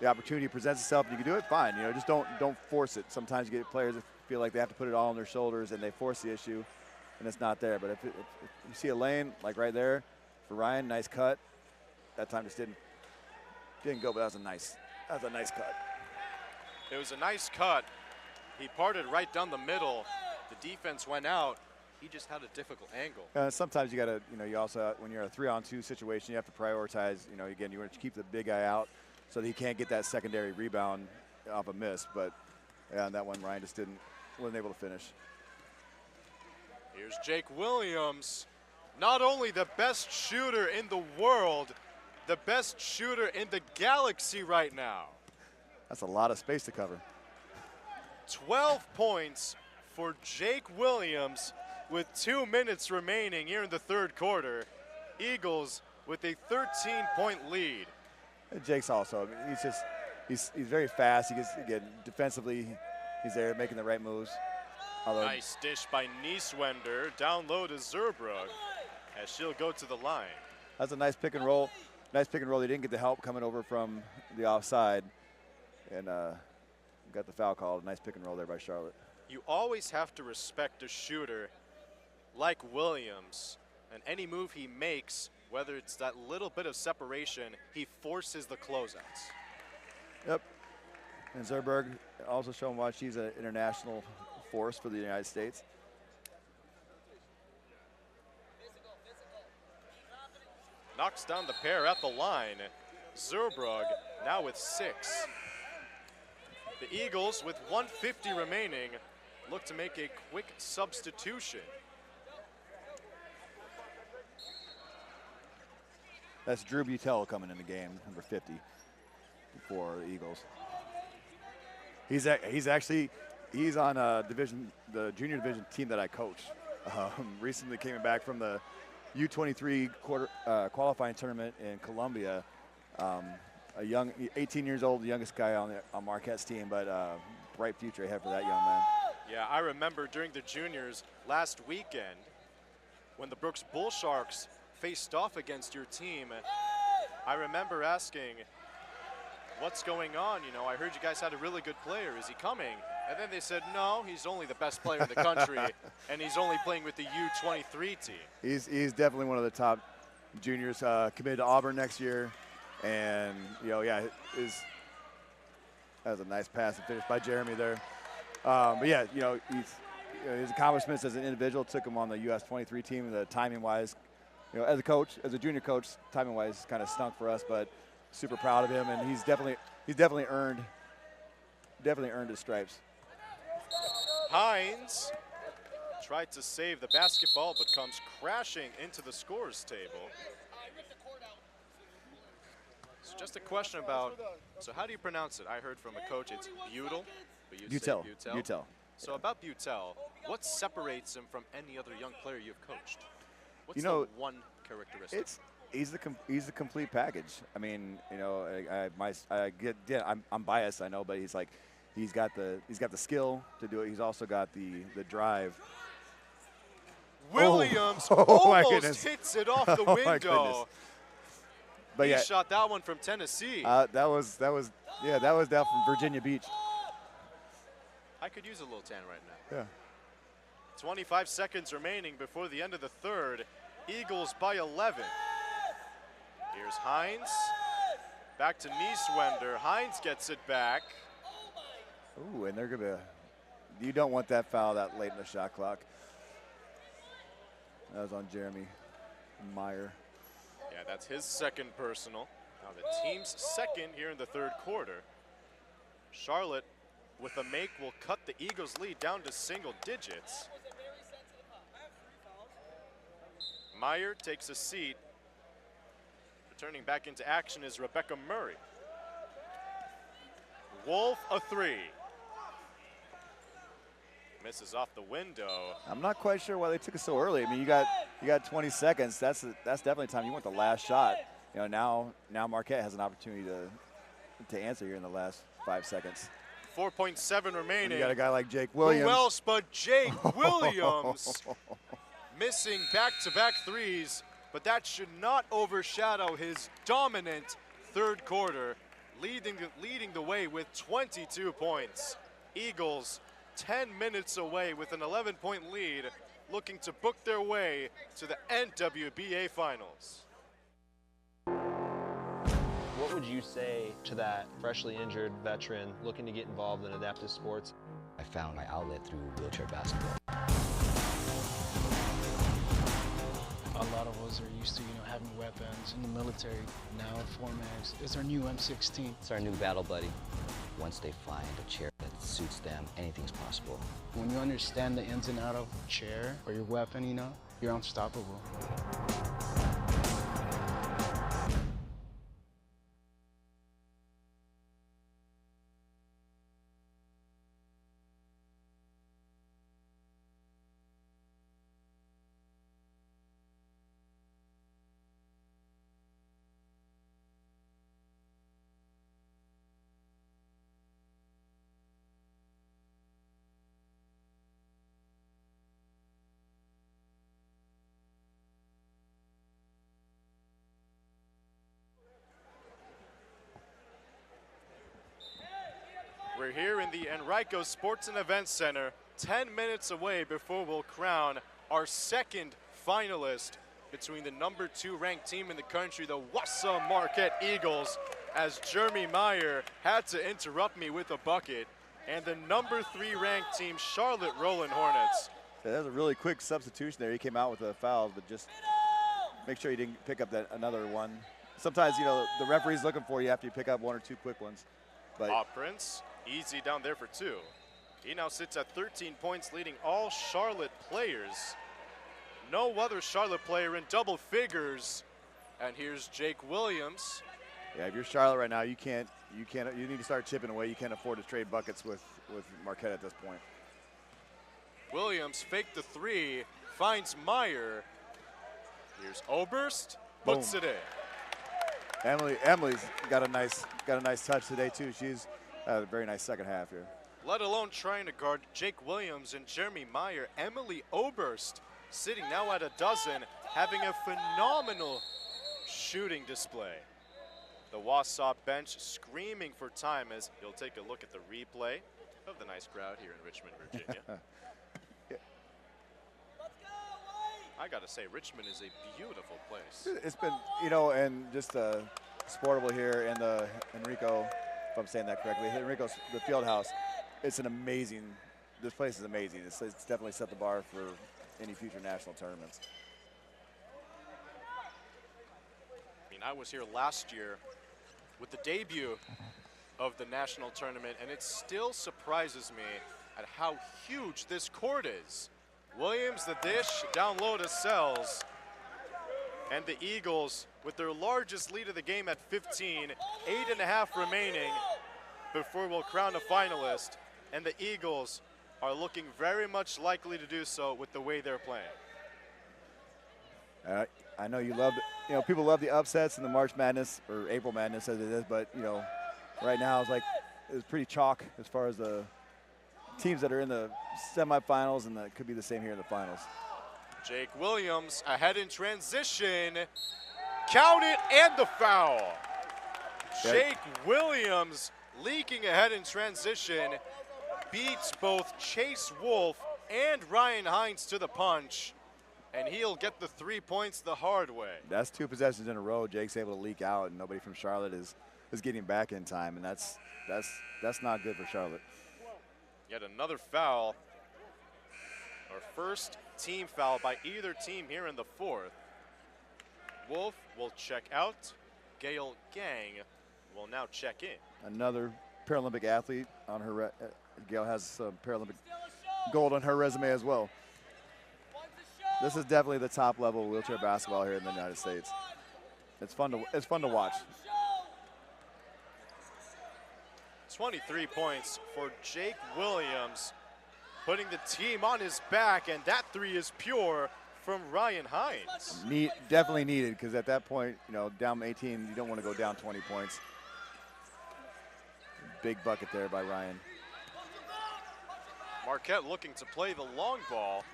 the opportunity presents itself and you can do it, fine. You know, just don't force it. Sometimes you get players that feel like they have to put it all on their shoulders and they force the issue and it's not there. But if you see a lane like right there for Ryan, nice cut. That time just didn't go, but that was a nice cut. It was a nice cut. He parted right down the middle. The defense went out. He just had a difficult angle. Sometimes you got to, you know, you also, when you're in a 3-on-2 situation, you have to prioritize, you know, again, you want to keep the big guy out so that he can't get that secondary rebound off a miss. But yeah, on that one, Ryan just wasn't able to finish. Here's Jake Williams, not only the best shooter in the world, the best shooter in the galaxy right now. That's a lot of space to cover. 12 points for Jake Williams with 2 minutes remaining here in the third quarter. Eagles with a 13-point lead. And Jake's also, I mean, he's very fast. He gets, again, defensively, he's there making the right moves. Nice dish by Nieswender. Down low to Zerbrug as she'll go to the line. That's a nice pick and roll. Nice pick and roll. They didn't get the help coming over from the offside. And got the foul called. Nice pick and roll there by Charlotte. You always have to respect a shooter like Williams. And any move he makes, whether it's that little bit of separation, he forces the closeouts. Yep. And Zerberg also showing why she's an international force for the United States. Knocks down the pair at the line. Zerbrug now with 6. The Eagles, with 1:50 remaining, look to make a quick substitution. That's Drew Butel coming in the game, number 50, for the Eagles. He's on the junior division team that I coach. Recently came back from the U23 qualifying tournament in Colombia. A young, 18 years old, the youngest guy on Marquette's team, but bright future ahead for that young man. Yeah, I remember during the juniors last weekend when the Brooks Bull Sharks faced off against your team. I remember asking, what's going on? You know, I heard you guys had a really good player. Is he coming? And then they said, no, he's only the best player in the country, and he's only playing with the U23 team. He's definitely one of the top juniors, committed to Auburn next year. And, yeah, that was a nice pass and finish by Jeremy there. But yeah, his accomplishments as an individual took him on the U.S. 23 team. The timing-wise, as a coach, as a junior coach, timing-wise kind of stunk for us, but super proud of him, and he's definitely earned his stripes. Hines tried to save the basketball, but comes crashing into the scorer's table. So just a question about, so how do you pronounce it? I heard from a coach it's Butel, but you say Butel. Butel. So about Butel, what separates him from any other young player you've coached? What's You know, the one characteristic? He's the complete package. I mean, I'm biased, I know, but he's got the skill to do it. He's also got the drive. Williams Oh, my almost goodness. hits it off the Oh, my window. goodness. But He yeah, shot that one from Tennessee. that was down from Virginia Beach. I could use a little tan right now. Yeah. 25 seconds remaining before the end of the third. Eagles by 11. Here's Hines. Back to Nieswender. Hines gets it back. Ooh, and they're gonna. You don't want that foul that late in the shot clock. That was on Jeremy Meyer. Yeah, that's his second personal. Now the team's second here in the third quarter. Charlotte, with a make, will cut the Eagles' lead down to single digits. Meyer takes a seat. Returning back into action is Rebecca Murray. Wolf, a three. Misses off the window. I'm not quite sure why they took it so early. I mean, you got 20 seconds. That's definitely time. You want the last shot. Now Marquette has an opportunity to answer here in the last 5 seconds. 4.7 remaining. And you got a guy like Jake Williams. Who else but Jake Williams? Missing back-to-back threes, but that should not overshadow his dominant third quarter, leading the way with 22 points. Eagles 10 minutes away with an 11-point lead, looking to book their way to the NWBA Finals. What would you say to that freshly injured veteran looking to get involved in adaptive sports? I found my outlet through wheelchair basketball. A lot of us are used to, having weapons in the military. Now Formax is our new M16. It's our new battle buddy. Once they find a chair that suits them, anything's possible. When you understand the ins and outs of a chair or your weapon, you're unstoppable. We're here in the Enrico Sports and Events Center, 10 minutes away before we'll crown our second finalist between the number 2 ranked team in the country, the WASA Marquette Eagles, as Jeremy Meyer had to interrupt me with a bucket, and the number 3 ranked team, Charlotte Rollin Hornets. Yeah, that was a really quick substitution there. He came out with a foul, but just make sure you didn't pick up another one. Sometimes, the referee's looking for you after you pick up 1 or 2 quick ones. But Prince, easy down there for 2. He now sits at 13 points, leading all Charlotte players. No other Charlotte player in double figures. And here's Jake Williams. yeah, if you're Charlotte right now, you need to start chipping away. You can't afford to trade buckets with Marquette at this point. Williams faked the 3, finds Meyer. Here's Oberst, puts Boom. it in. Emily's got a nice touch today too. She's had a very nice second half here. Let alone trying to guard Jake Williams and Jeremy Meyer. Emily Oberst sitting now at a dozen, having a phenomenal shooting display. The Wausau bench screaming for time as you'll take a look at the replay of the nice crowd here in Richmond, Virginia. I gotta say, Richmond is a beautiful place. It's been, and just Sportable here and the Enrico, if I'm saying that correctly, Enrico's the field house. It's an amazing, this place is amazing. It's definitely set the bar for any future national tournaments. I mean, I was here last year with the debut of the national tournament, and it still surprises me at how huge this court is. Williams, the dish, down low to Sells. And the Eagles, with their largest lead of the game at 15, 8.5 remaining before we'll crown a finalist. And the Eagles are looking very much likely to do so with the way they're playing. I know you love, people love the upsets in the March Madness, or April Madness as it is, but, right now it's pretty chalk as far as the teams that are in the semifinals, and that could be the same here in the finals. Jake Williams ahead in transition. Count it, and the foul. Jake Williams leaking ahead in transition beats both Chase Wolf and Ryan Hines to the punch, and he'll get the 3 points the hard way. That's 2 possessions in a row. Jake's able to leak out, and nobody from Charlotte is getting back in time, and that's not good for Charlotte. Yet another foul. Our first team foul by either team here in the fourth. Wolf will check out. Gail Gang will now check in. Another Paralympic athlete on her. Gail has some Paralympic gold on her resume as well. This is definitely the top level of wheelchair basketball here in the United States. It's fun to watch. 23 points for Jake Williams, putting the team on his back, and that 3 is pure from Ryan Hines. Definitely needed, because at that point, down 18, you don't want to go down 20 points. Big bucket there by Ryan. Marquette looking to play the long ball.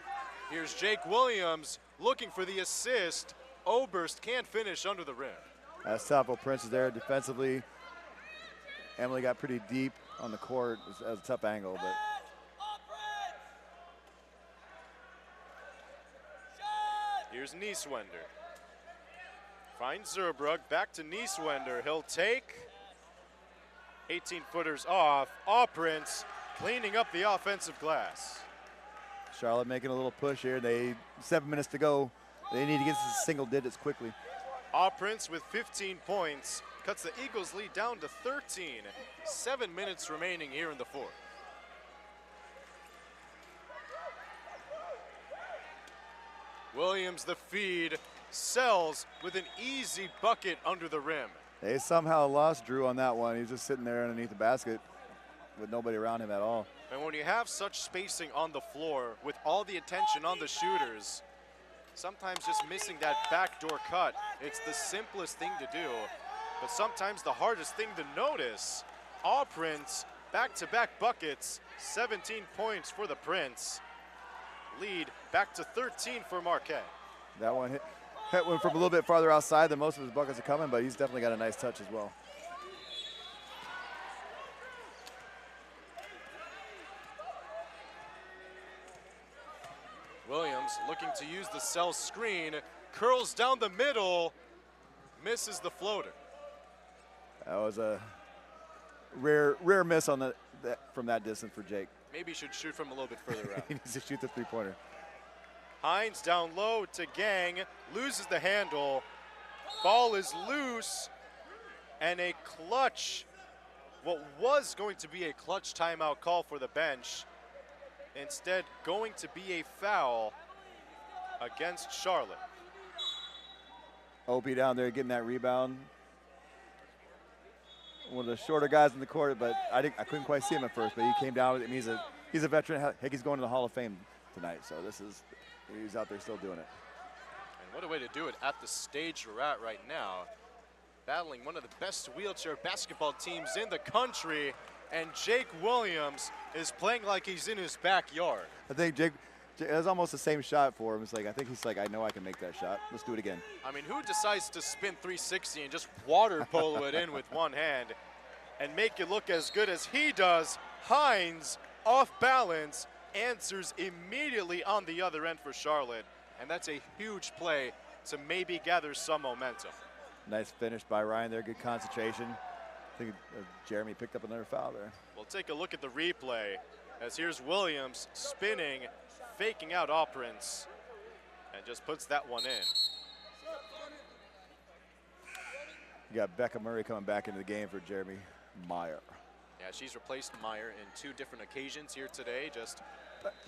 Here's Jake Williams looking for the assist. Oberst can't finish under the rim. That's tough. Prince is there defensively. Emily got pretty deep on the court. It was a tough angle, but. Here's Nieswender. Finds Zerbrug, back to Nieswender. He'll take 18-footers off. Prince cleaning up the offensive glass. Charlotte making a little push here. 7 minutes to go. They need to get to single digits quickly. Prince with 15 points cuts the Eagles' lead down to 13. 7 minutes remaining here in the fourth. Williams the feed. Sells with an easy bucket under the rim. They somehow lost Drew on that one. He's just sitting there underneath the basket with nobody around him at all. And when you have such spacing on the floor with all the attention on the shooters, sometimes just missing that backdoor cut, it's the simplest thing to do, but sometimes the hardest thing to notice. Prince, back-to-back buckets, 17 points for the Prince. Lead back to 13 for Marquette. That one hit went from a little bit farther outside than most of his buckets are coming, but he's definitely got a nice touch as well. Williams looking to use the cell screen, curls down the middle, misses the floater. That was a rare miss on from that distance for Jake. Maybe he should shoot from a little bit further out. He needs to shoot the three-pointer. Hines down low to Gang, loses the handle. Ball is loose, and a clutch, what was going to be a clutch timeout call for the bench, instead going to be a foul against Charlotte. Opie down there getting that rebound. One of the shorter guys in the court, but I couldn't quite see him at first, but he came down with it. He's a veteran. Heck, he's going to the Hall of Fame tonight, so he's out there still doing it. And what a way to do it at the stage we're at right now. Battling one of the best wheelchair basketball teams in the country, and Jake Williams is playing like he's in his backyard. I think Jake, it was almost the same shot for him. It's like, I think he's like, I know I can make that shot. Let's do it again. I mean, who decides to spin 360 and just water polo it in with one hand and make it look as good as he does? Hines, off balance, answers immediately on the other end for Charlotte, and that's a huge play to maybe gather some momentum. Nice finish by Ryan there, good concentration. I think Jeremy picked up another foul there. We'll take a look at the replay as here's Williams spinning, faking out Operance, and just puts that one in. You got Becca Murray coming back into the game for Jeremy Meyer. Yeah, she's replaced Meyer in 2 different occasions here today, just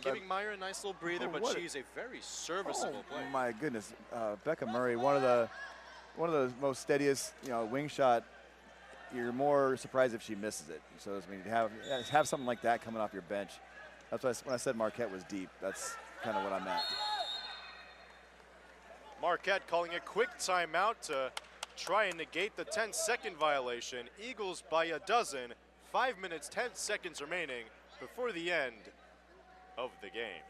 giving Meyer a nice little breather, but she's a very serviceable player. My goodness, Becca Murray, one of the most steadiest, wing shot. You're more surprised if she misses it. So I mean, have something like that coming off your bench. That's why when I said Marquette was deep, that's kind of what I meant. Marquette calling a quick timeout to try and negate the 10-second violation. Eagles by a dozen. 5 minutes, 10 seconds remaining before the end of the game.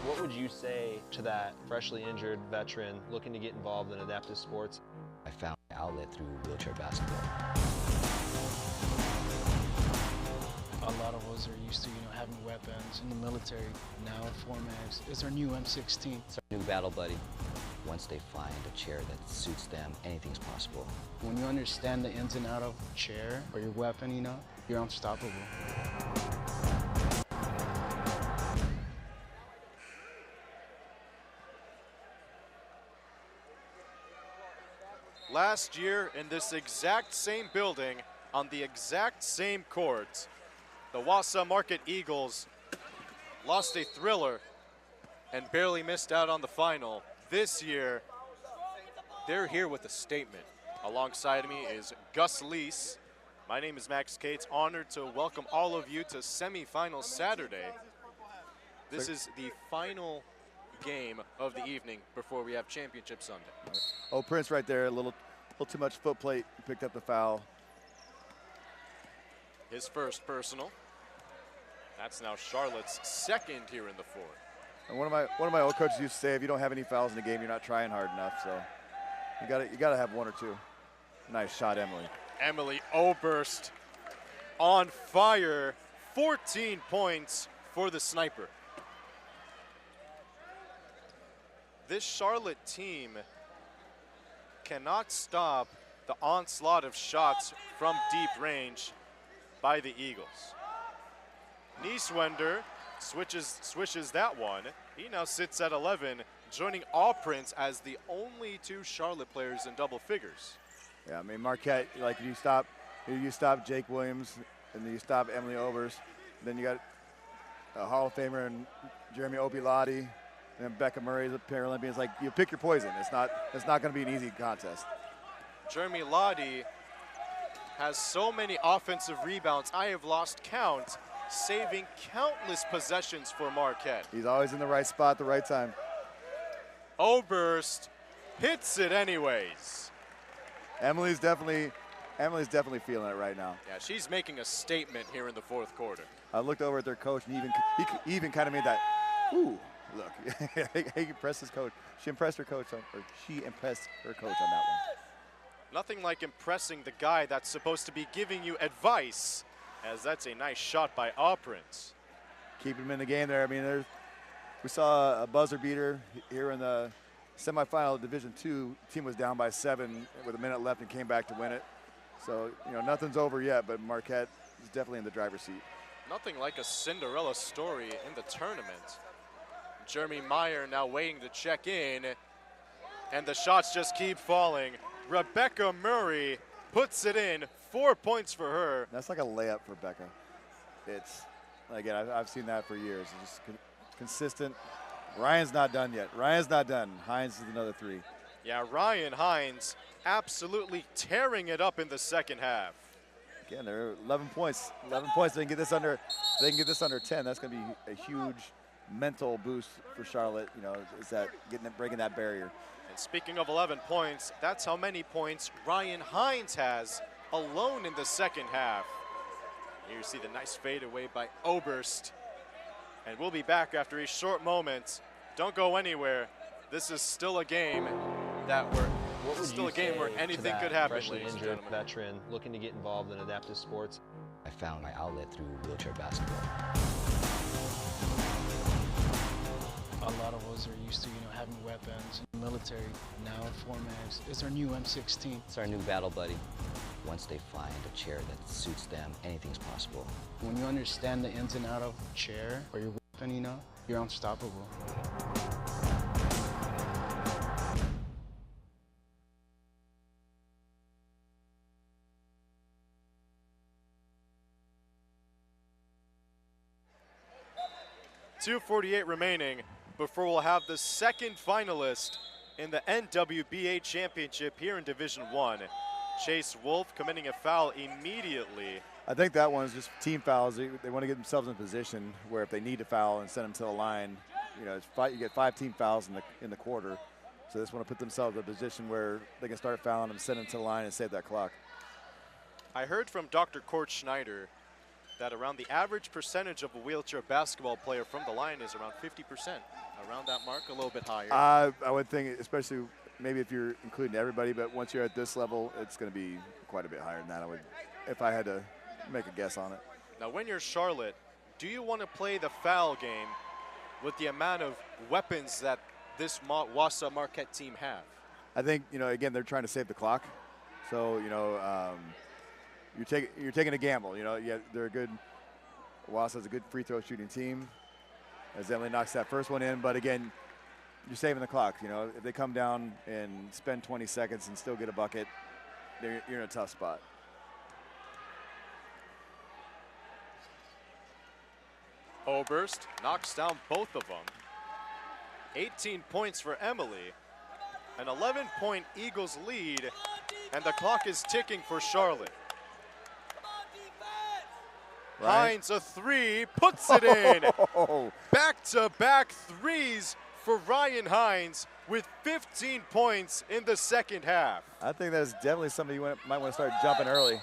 What would you say to that freshly injured veteran looking to get involved in adaptive sports? I found my outlet through wheelchair basketball. A lot of us are used to, having weapons in the military. Now Formax is our new M16. It's our new battle buddy. Once they find a chair that suits them, anything's possible. When you understand the ins and outs of a chair or your weapon, you're unstoppable. Last year in this exact same building, on the exact same court, the WASA Marquette Eagles lost a thriller and barely missed out on the final. This year, they're here with a statement. Alongside me is Gus Leese. My name is Max Cates, honored to welcome all of you to Semifinal Saturday. This is the final game of the evening before we have Championship Sunday. Oh, Prince right there, a little too much foot plate, picked up the foul. His first personal. That's now Charlotte's second here in the fourth. And one of my old coaches used to say, if you don't have any fouls in the game, you're not trying hard enough. So you gotta have 1 or 2. Nice shot, Emily. Emily Oberst on fire. 14 points for the sniper. This Charlotte team cannot stop the onslaught of shots from deep range by the Eagles. Nieswender swishes that one. He now sits at 11, joining Prince as the only 2 Charlotte players in double figures. Yeah, I mean, Marquette, like you stop Jake Williams, and then you stop Emily Oberst. Then you got a Hall of Famer and Jeremy Obilati, and Becca Murray is a Paralympian. It's like you pick your poison. It's not going to be an easy contest. Jeremy Lottie has so many offensive rebounds. I have lost count, saving countless possessions for Marquette. He's always in the right spot at the right time. Oberst hits it anyways. Emily's definitely feeling it right now. Yeah, she's making a statement here in the fourth quarter. I looked over at their coach, and he even kind of made that, ooh, look. He impressed his coach. She impressed her coach, she impressed her coach on that one. Nothing like impressing the guy that's supposed to be giving you advice, as that's a nice shot by Prince. Keep him in the game there. I mean, we saw a buzzer beater here in the semifinal of Division II. Team was down by 7 with a minute left and came back to win it. So, nothing's over yet, but Marquette is definitely in the driver's seat. Nothing like a Cinderella story in the tournament. Jeremy Meyer now waiting to check in, and the shots just keep falling. Rebecca Murray puts it in, 4 points for her. That's like a layup for Becca. It's, again, I've seen that for years. It's just consistent. Ryan's not done yet. Ryan's not done. Hines is another 3. Yeah, Ryan Hines absolutely tearing it up in the second half. Again, they're 11 points. 11 points. They can get this under 10. That's going to be a huge mental boost for Charlotte. Is that breaking that barrier. And speaking of 11 points, that's how many points Ryan Hines has alone in the second half. Here you see the nice fadeaway by Oberst. And we'll be back after a short moment. Don't go anywhere. This is still a game where anything could happen, freshly ladies and injured gentlemen. veteran looking to get involved in adaptive sports? I found my outlet through wheelchair basketball. A A lot of us are used to, having weapons in the military. Now, Formax is our new M16. It's our new battle buddy. Once they find a chair that suits them, anything's possible. When you understand the ins and outs of a chair or your weapon, you're unstoppable. .248 remaining before we'll have the second finalist in the NWBA championship here in Division 1. Chase Wolf committing a foul immediately. I think that one's just team fouls. They want to get themselves in a position where if they need to foul and send them to the line, you get 5 team fouls in the quarter. So they just want to put themselves in a position where they can start fouling them, send them to the line, and save that clock. I heard from Dr. Kort Schneider that around the average percentage of a wheelchair basketball player from the line is around 50%. Around that mark, a little bit higher. I would think, especially maybe if you're including everybody, but once you're at this level, it's going to be quite a bit higher than that. If I had to make a guess on it. Now, when you're Charlotte, do you want to play the foul game with the amount of weapons that this WASA Marquette team have? I think, again, they're trying to save the clock. So, you're taking a gamble. They're a good, WASA's a good free throw shooting team. As Emily knocks that first one in, but again, you're saving the clock. If they come down and spend 20 seconds and still get a bucket, you're in a tough spot. Oberst knocks down both of them. 18 points for Emily. An 11-point Eagles lead, and the clock is ticking for Charlotte. Hines, a 3, puts it in. Back-to-back threes for Ryan Hines with 15 points in the second half. I think that's definitely something you might want to start jumping early.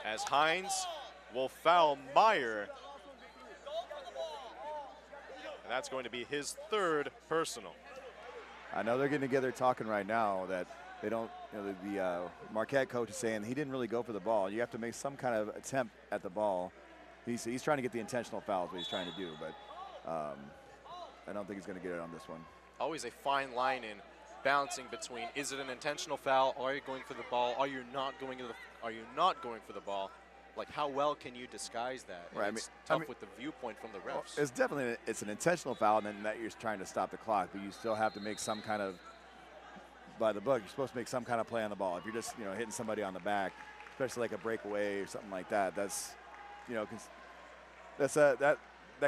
As Hines will foul Meyer. And that's going to be his 3rd personal. I know they're getting together talking right now that they don't, the Marquette coach is saying he didn't really go for the ball. You have to make some kind of attempt at the ball. He's trying to get the intentional fouls, what he's trying to do, but I don't think he's going to get it on this one. Always a fine line in balancing between, is it an intentional foul? Are you going for the ball? Are you not going for the ball? Like, how well can you disguise that? Right. It's tough with the viewpoint from the refs. Well, it's definitely an intentional foul, and then that you're trying to stop the clock, but you still have to make some kind of, by the book, you're supposed to make some kind of play on the ball. If you're just hitting somebody on the back, especially like a breakaway or something like that, that's that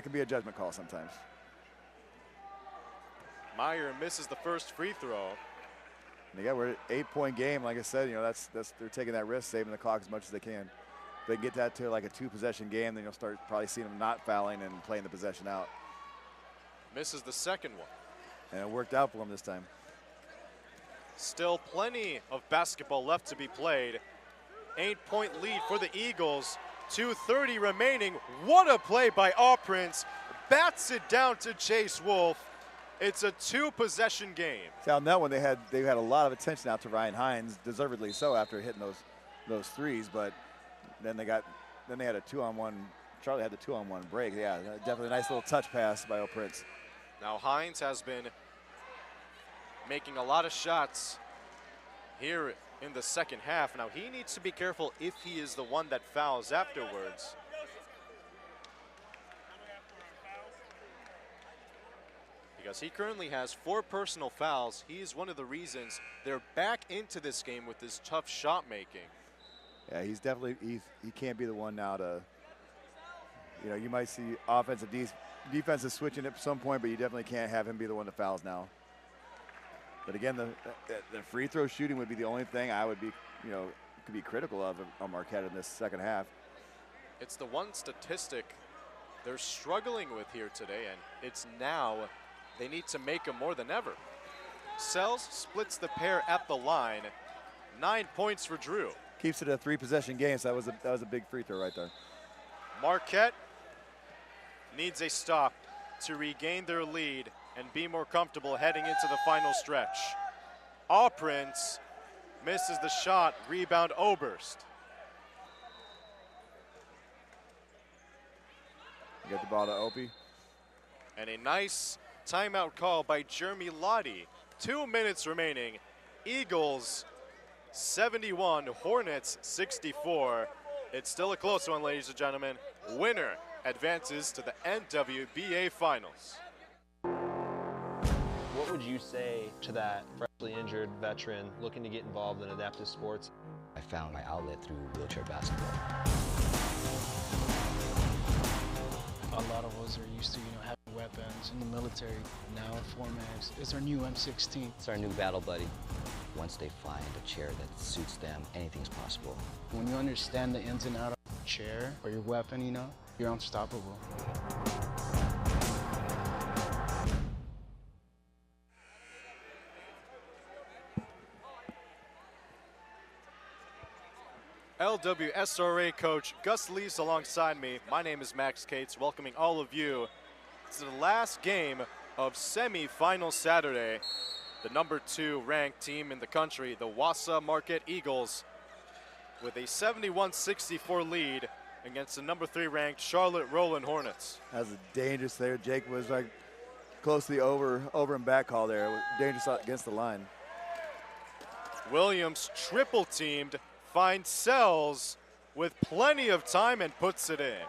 can be a judgment call sometimes. Meyer misses the first free throw. And again, we're an 8-point game. Like I said, they're taking that risk, saving the clock as much as they can. If they get that to like a 2-possession game, then you'll start probably seeing them not fouling and playing the possession out. Misses the second one. And it worked out for them this time. Still plenty of basketball left to be played. 8-point lead for the Eagles. 2:30 remaining. What a play by Prince. Bats it down to Chase Wolf. It's a 2-possession game. See, on that one, they had a lot of attention out to Ryan Hines, deservedly so after hitting those threes. But then they had a 2-on-1. Charlie had the 2-on-1 break. Yeah, definitely a nice little touch pass by Prince. Now Hines has been making a lot of shots here in the second half. Now he needs to be careful if he is the one that fouls afterwards. Because he currently has 4 personal fouls. He's one of the reasons they're back into this game with this tough shot making. Yeah, he's definitely, he can't be the one now to, you might see offensive defense is switching at some point, but you definitely can't have him be the one that fouls now. But again, the free throw shooting would be the only thing I would be, could be critical of on Marquette in this second half. It's the one statistic they're struggling with here today, and it's now they need to make them more than ever. Sells splits the pair at the line. 9 points for Drew. Keeps it a 3-possession game, so that was a big free throw right there. Marquette needs a stop to regain their lead and be more comfortable heading into the final stretch. Prince misses the shot, rebound Oberst. Get the ball to Opie. And a nice timeout call by Jeremy Lottie. 2 minutes remaining. Eagles 71, Hornets 64. It's still a close one, ladies and gentlemen. Winner advances to the NWBA Finals. What would you say to that freshly injured veteran looking to get involved in adaptive sports? I found my outlet through wheelchair basketball. A lot of us are used to, having weapons in the military. Now Formax is our new M16. It's our new battle buddy. Once they find a chair that suits them, anything's possible. When you understand the ins and outs of your chair or your weapon, you're unstoppable. LWSRA coach Gus Lees alongside me. My name is Max Cates, welcoming all of you to the last game of semifinal Saturday. The number 2 ranked team in the country, the WASA Marquette Eagles, with a 71-64 lead against the number 3 ranked Charlotte Rollin Hornets. That was dangerous there. Jake was like close to the over and back call there. Dangerous against the line. Williams triple teamed, finds Sells with plenty of time and puts it in.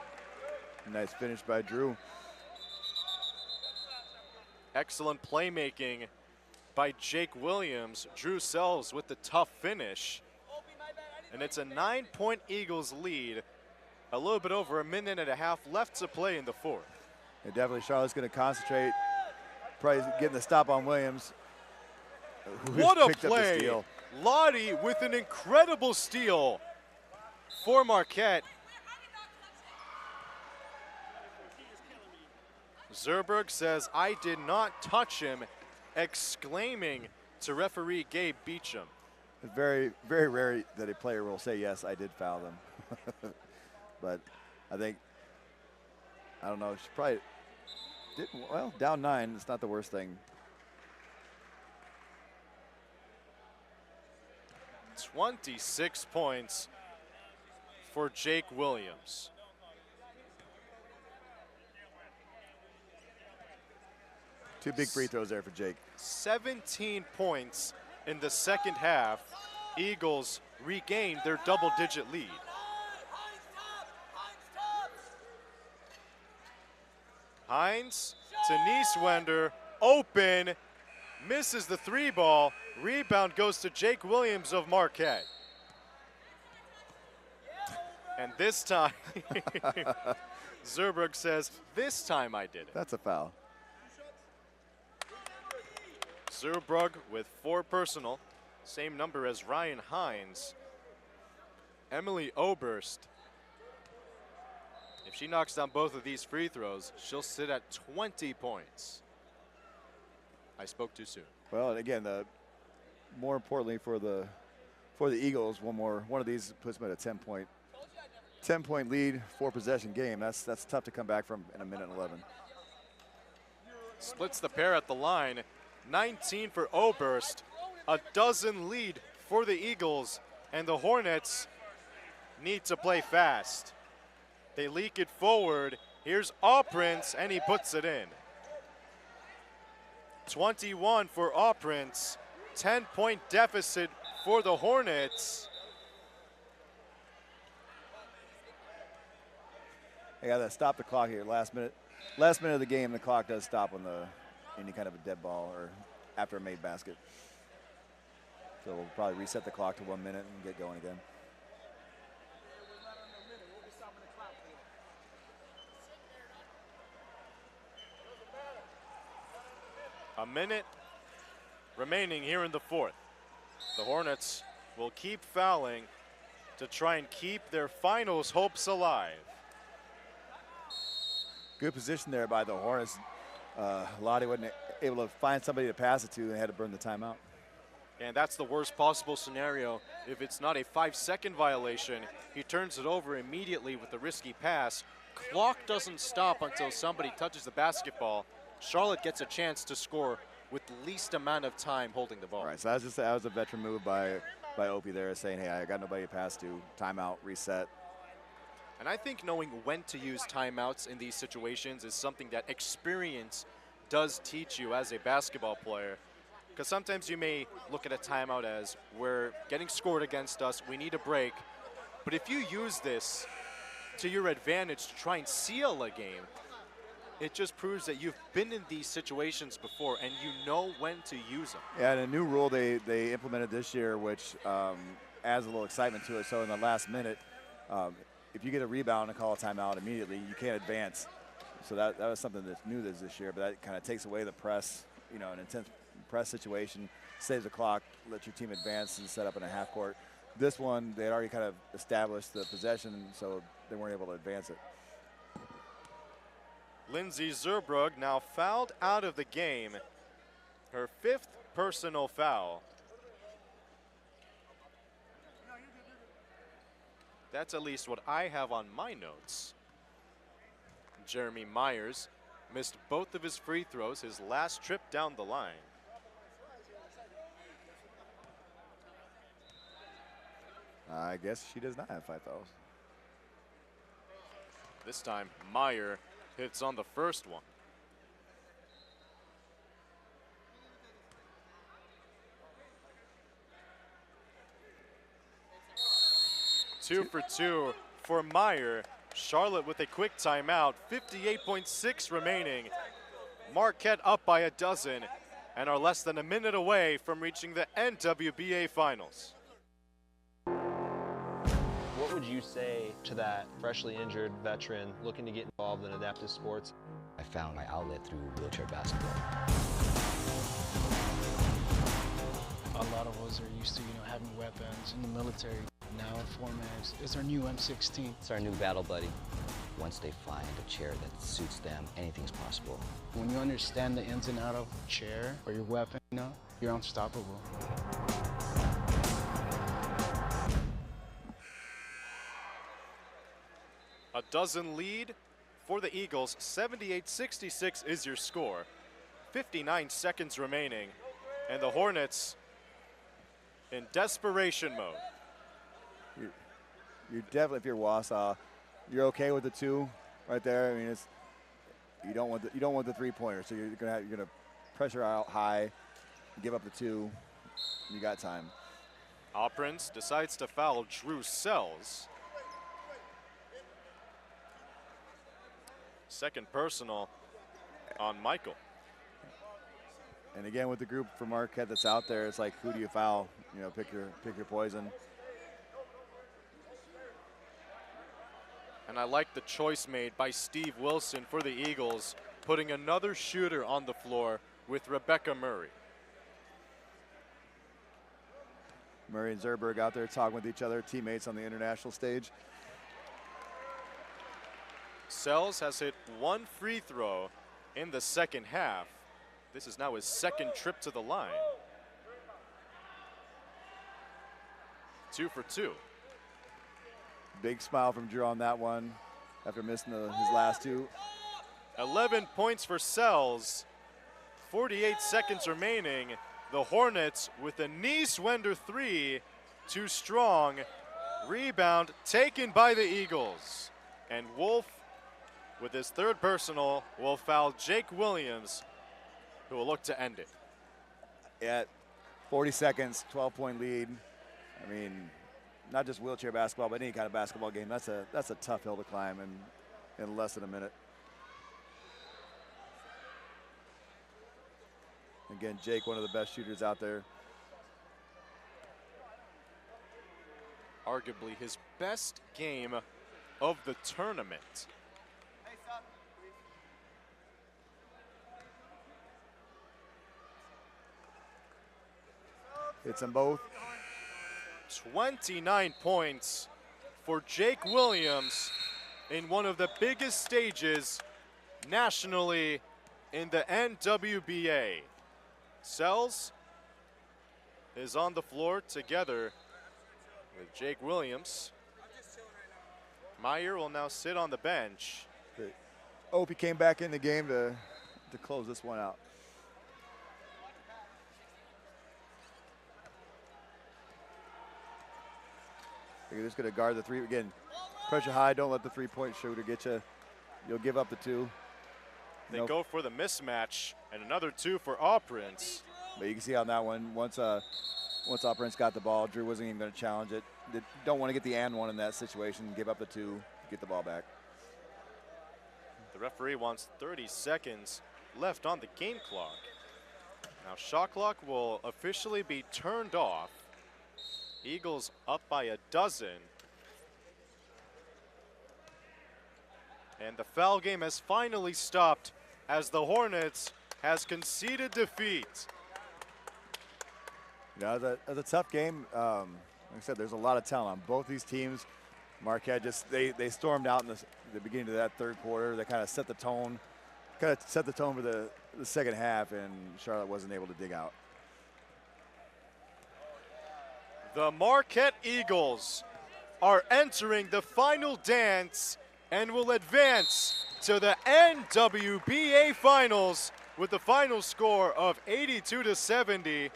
Nice finish by Drew. Excellent playmaking by Jake Williams. Drew Sells with the tough finish. And it's a 9-point Eagles lead. A little bit over a minute and a half left to play in the 4th. Yeah, definitely Charlotte's going to concentrate, probably getting the stop on Williams. What a play! Lottie with an incredible steal for Marquette. Zerberg says, "I did not touch him," exclaiming to referee Gabe Beecham. It's very, very rare that a player will say, yes, I did foul them. But I think, I don't know, she probably did, well, down 9, it's not the worst thing. 26 points for Jake Williams. Two big free throws there for Jake. 17 points in the second half. Eagles regained their double-digit lead. Hines to Nieswender, open, misses the 3 ball. Rebound goes to Jake Williams of Marquette. And this time, Zerberg says, this time I did it. That's a foul. Zerberg with 4 personal, same number as Ryan Hines. Emily Oberst, if she knocks down both of these free throws, she'll sit at 20 points. I spoke too soon. Well, and again, more importantly for the Eagles, one of these puts them at a 10-point lead, 4-possession game. That's tough to come back from in a minute and 11. Splits the pair at the line. 19 for Oberst, a dozen lead for the Eagles, and the Hornets need to play fast. They leak it forward. Here's Prince, and he puts it in. 21 for Prince, 10-point deficit for the Hornets. I got to stop the clock here. Last minute of the game, the clock does stop on any kind of a dead ball or after a made basket. So we'll probably reset the clock to 1 minute and get going again. A minute remaining here in the 4th. The Hornets will keep fouling to try and keep their finals hopes alive. Good position there by the Hornets. Lottie wasn't able to find somebody to pass it to, and they had to burn the timeout. And that's the worst possible scenario. If it's not a 5-second violation, he turns it over immediately with a risky pass. Clock doesn't stop until somebody touches the basketball. Charlotte gets a chance to score with least amount of time holding the ball. All right, so that was a veteran move by Opie there, saying, hey, I got nobody to pass to, timeout, reset. And I think knowing when to use timeouts in these situations is something that experience does teach you as a basketball player. Because sometimes you may look at a timeout as we're getting scored against us, we need a break. But if you use this to your advantage to try and seal a game, it just proves that you've been in these situations before and you know when to use them. Yeah, and a new rule they implemented this year, which adds a little excitement to it. So in the last minute, if you get a rebound and call a timeout immediately, you can't advance. So that was something that's new this year, but that kind of takes away the press, you know, an intense press situation, saves the clock, lets your team advance and set up in a half court. This one, they had already kind of established the possession, so they weren't able to advance it. Lindsay Zerbrug now fouled out of the game. Her 5th personal foul. That's at least what I have on my notes. Jeremy Myers missed both of his free throws his last trip down the line. I guess she does not have 5 fouls. This time, Meyer hits on the first one. Two for two for Meyer. Charlotte with a quick timeout, 58.6 remaining. Marquette up by a dozen and are less than a minute away from reaching the NWBA Finals. What would you say to that freshly injured veteran looking to get involved in adaptive sports? I found my outlet through wheelchair basketball. A lot of us are used to, having weapons in the military. Now Formax is our new M16. It's our new battle buddy. Once they find a chair that suits them, anything's possible. When you understand the ins and outs of a chair or your weapon, you're unstoppable. A dozen lead for the Eagles. 78-66 is your score. 59 seconds remaining. And the Hornets in desperation mode. You're definitely, if you're WASA, you're okay with the 2 right there. I mean, it's you don't want the 3-pointer, so you're gonna pressure out high, give up the 2. You got time. Prince decides to foul Drew Sells. Second personal on Michael. And again, with the group for Marquette that's out there, it's like, who do you foul? Pick your poison. And I like the choice made by Steve Wilson for the Eagles, putting another shooter on the floor with Rebecca Murray. Murray and Zerberg out there talking with each other, teammates on the international stage. Sells has hit 1 free throw in the second half. This is now his 2nd trip to the line. 2 for 2. Big smile from Drew on that one after missing his last 2. 11 points for Sells. 48 seconds remaining. The Hornets with a knee-swender 3. Too strong. Rebound taken by the Eagles. And Wolf, with his 3rd personal, will foul Jake Williams, who will look to end it. At 40 seconds, 12-point lead. I mean, not just wheelchair basketball, but any kind of basketball game. That's a tough hill to climb in less than a minute. Again, Jake, one of the best shooters out there. Arguably his best game of the tournament. Hits them both. 29 points for Jake Williams in one of the biggest stages nationally in the NWBA. Sells is on the floor together with Jake Williams. Meyer will now sit on the bench. Opie came back in the game to close this one out. You're just going to guard the 3. Again, pressure high. Don't let the 3-point shooter get you. You'll give up the 2. They go for the mismatch. And another 2 for Prince. But you can see on that one, once Prince got the ball, Drew wasn't even going to challenge it. They don't want to get the and one in that situation, give up the 2, get the ball back. The referee wants 30 seconds left on the game clock. Now shot clock will officially be turned off. Eagles up by a dozen. And the foul game has finally stopped as the Hornets has conceded defeat. You know, it was a tough game. Like I said, there's a lot of talent on both these teams. Marquette they stormed out in the beginning of that third quarter. They kind of set the tone, for the second half, and Charlotte wasn't able to dig out. The Marquette Eagles are entering the final dance and will advance to the NWBA Finals with the final score of 82-70.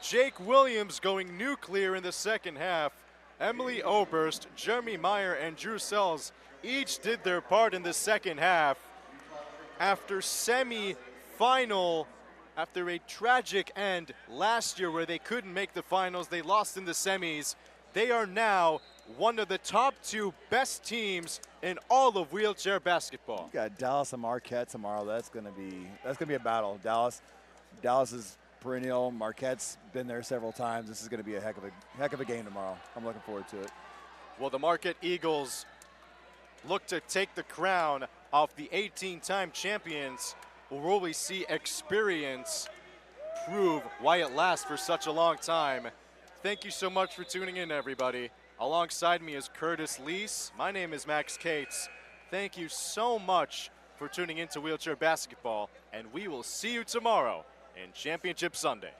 Jake Williams going nuclear in the second half. Emily Oberst, Jeremy Meyer, and Drew Sells each did their part in the second half. After semi-final, after a tragic end last year where they couldn't make the finals, they lost in the semis. They are now one of the top 2 best teams in all of wheelchair basketball. You got Dallas and Marquette tomorrow. That's gonna be a battle. Dallas is perennial. Marquette's been there several times. This is gonna be a heck of a game tomorrow. I'm looking forward to it. Well, the Marquette Eagles look to take the crown off the 18-time champions. Will we see experience prove why it lasts for such a long time? Thank you so much for tuning in, everybody. Alongside me is Curtis Lease. My name is Max Cates. Thank you so much for tuning into Wheelchair Basketball, and we will see you tomorrow in Championship Sunday.